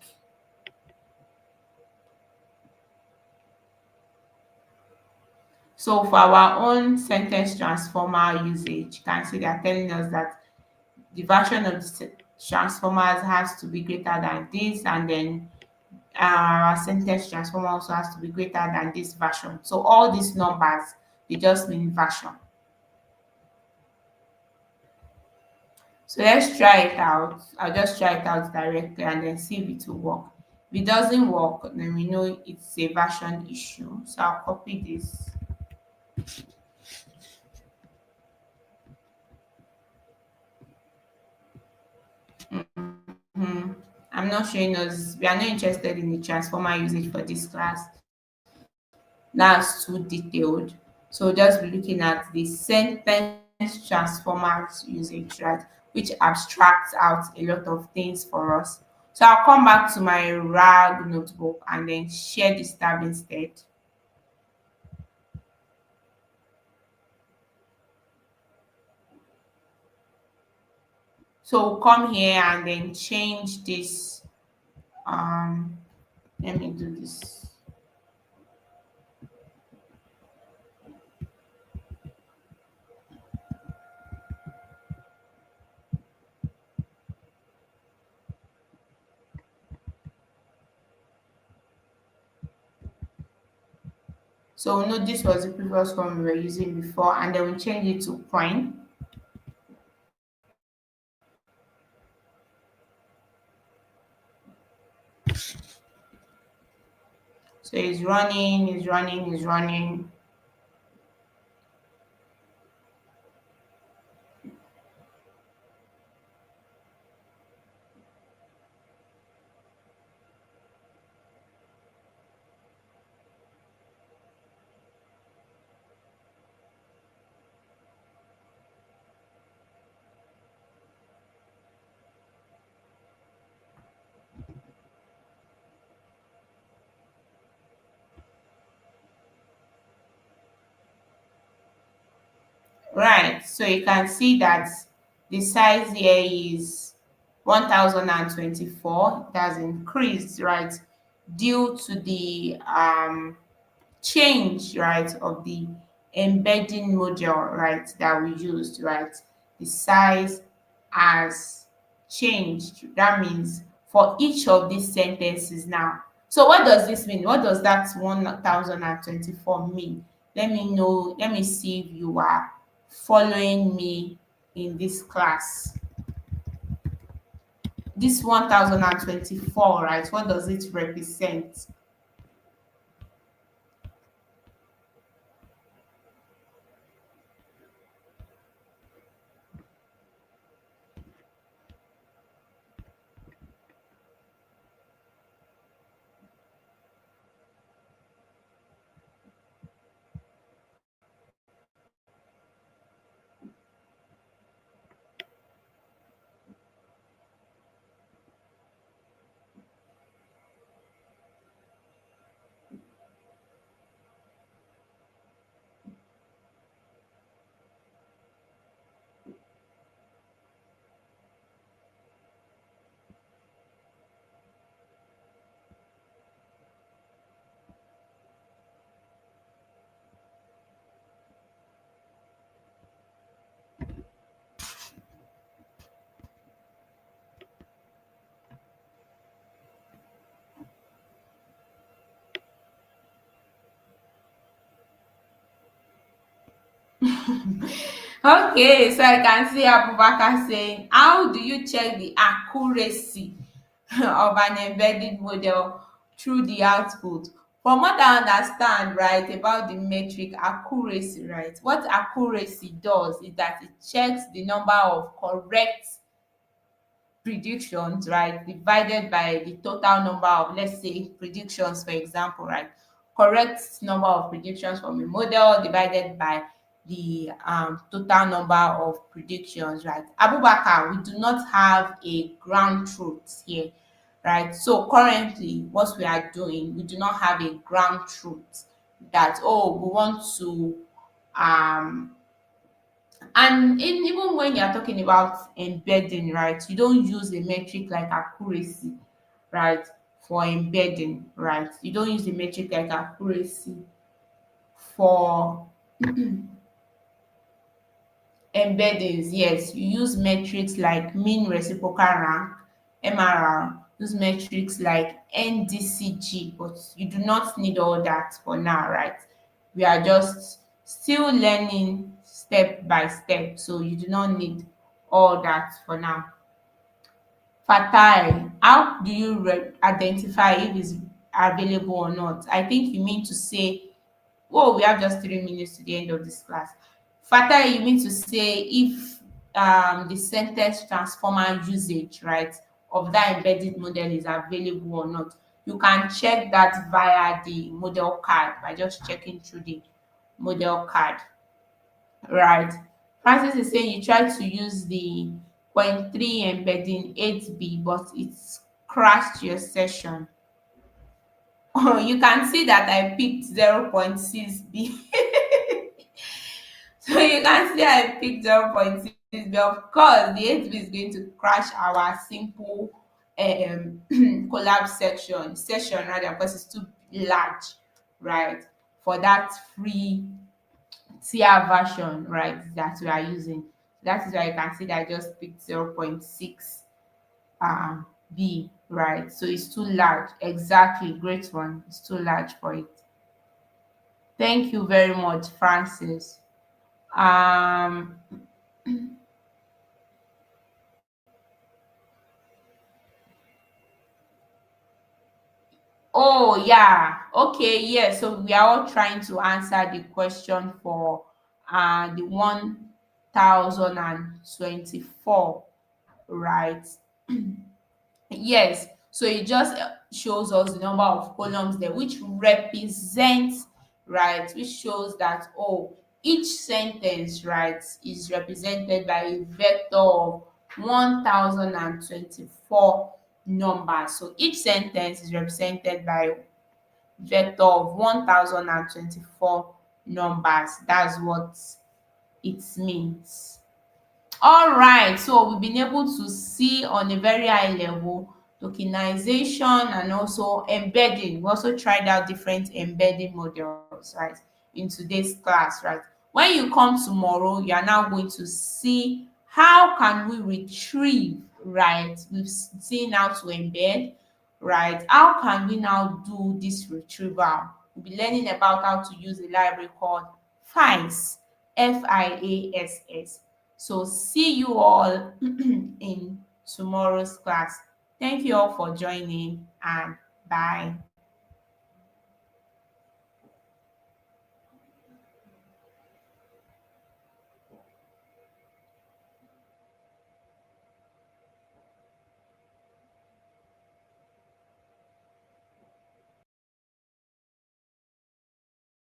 So for our own sentence transformer usage, you can see they're telling us that the version of the transformers has to be greater than this, and then our sentence transformer also has to be greater than this version. So all these numbers, they just mean version. So let's try it out. I'll just try it out directly and then see if it will work. If it doesn't work, then we know it's a version issue. So I'll copy this. Mhm. I'm not showing us, we are not interested in the transformer usage for this class. That's too detailed. So just be looking at the sentence transformers usage, right? Which abstracts out a lot of things for us. So I'll come back to my RAG notebook and then share this tab instead. So we'll come here and then change this. Um, Let me do this. So we know this was the previous one we were using before, and then we change it to point. So it's running. Right, so you can see that the size here is 1024. It has increased, right, due to the change, right, of the embedding module, right, that we used, right. The size has changed. That means for each of these sentences now. So what does this mean? What does that 1024 mean? Let me know. Let me see if you are following me in this class. This 1024, right? What does it represent? Okay, so I can see Abubakar saying, how do you check the accuracy of an embedded model through the output? From what I understand, right, about the metric accuracy, right, what accuracy does is that it checks the number of correct predictions, right, divided by the total number of, let's say, predictions, for example, right, correct number of predictions from a model divided by the total number of predictions, right. Abubakar, we do not have a ground truth here, right. So currently, what we are doing, we do not have a ground truth that, oh, we want to um even when you're talking about embedding, right, you don't use a metric like accuracy, right, for embedding, right? You don't use a metric like accuracy for embeddings. Yes, you use metrics like mean reciprocal rank, MRR, use metrics like NDCG, but you do not need all that for now, right? We are just still learning step by step, so you do not need all that for now. Fatai, how do you identify if it's available or not? I think you mean to say, oh, we have just 3 minutes to the end of this class. Fatai, you mean to say if the sentence transformer usage, right, of that embedded model is available or not. You can check that via the model card by just checking through the model card. Right. Francis is saying you try to use the point 3 embedding 8B, but it's crashed your session. You can see that I picked 0.6B. So you can see I picked 0.6B. Of course, the 8B is going to crash our simple collab session rather, because it's too large, right? For that free tier version, right, that we are using. That is why you can see that I just picked 0.6 B, right? So it's too large. Exactly, great one. It's too large for it. Thank you very much, Francis. Um, oh yeah, okay, yeah. So we are all trying to answer the question for the 1024, right? Yes, so it just shows us the number of columns there, which represents, right, which shows that, oh, each sentence, right, is represented by a vector of 1024 numbers. So each sentence is represented by vector of 1024 numbers. That's what it means. All right, so we've been able to see on a very high level tokenization and also embedding. We also tried out different embedding models, right, in today's class, right? When you come tomorrow, you are now going to see how can we retrieve, right? We've seen how to embed, right? How can we now do this retrieval? We'll be learning about how to use a library called FIAS, FIASS. So see you all in tomorrow's class. Thank you all for joining and bye.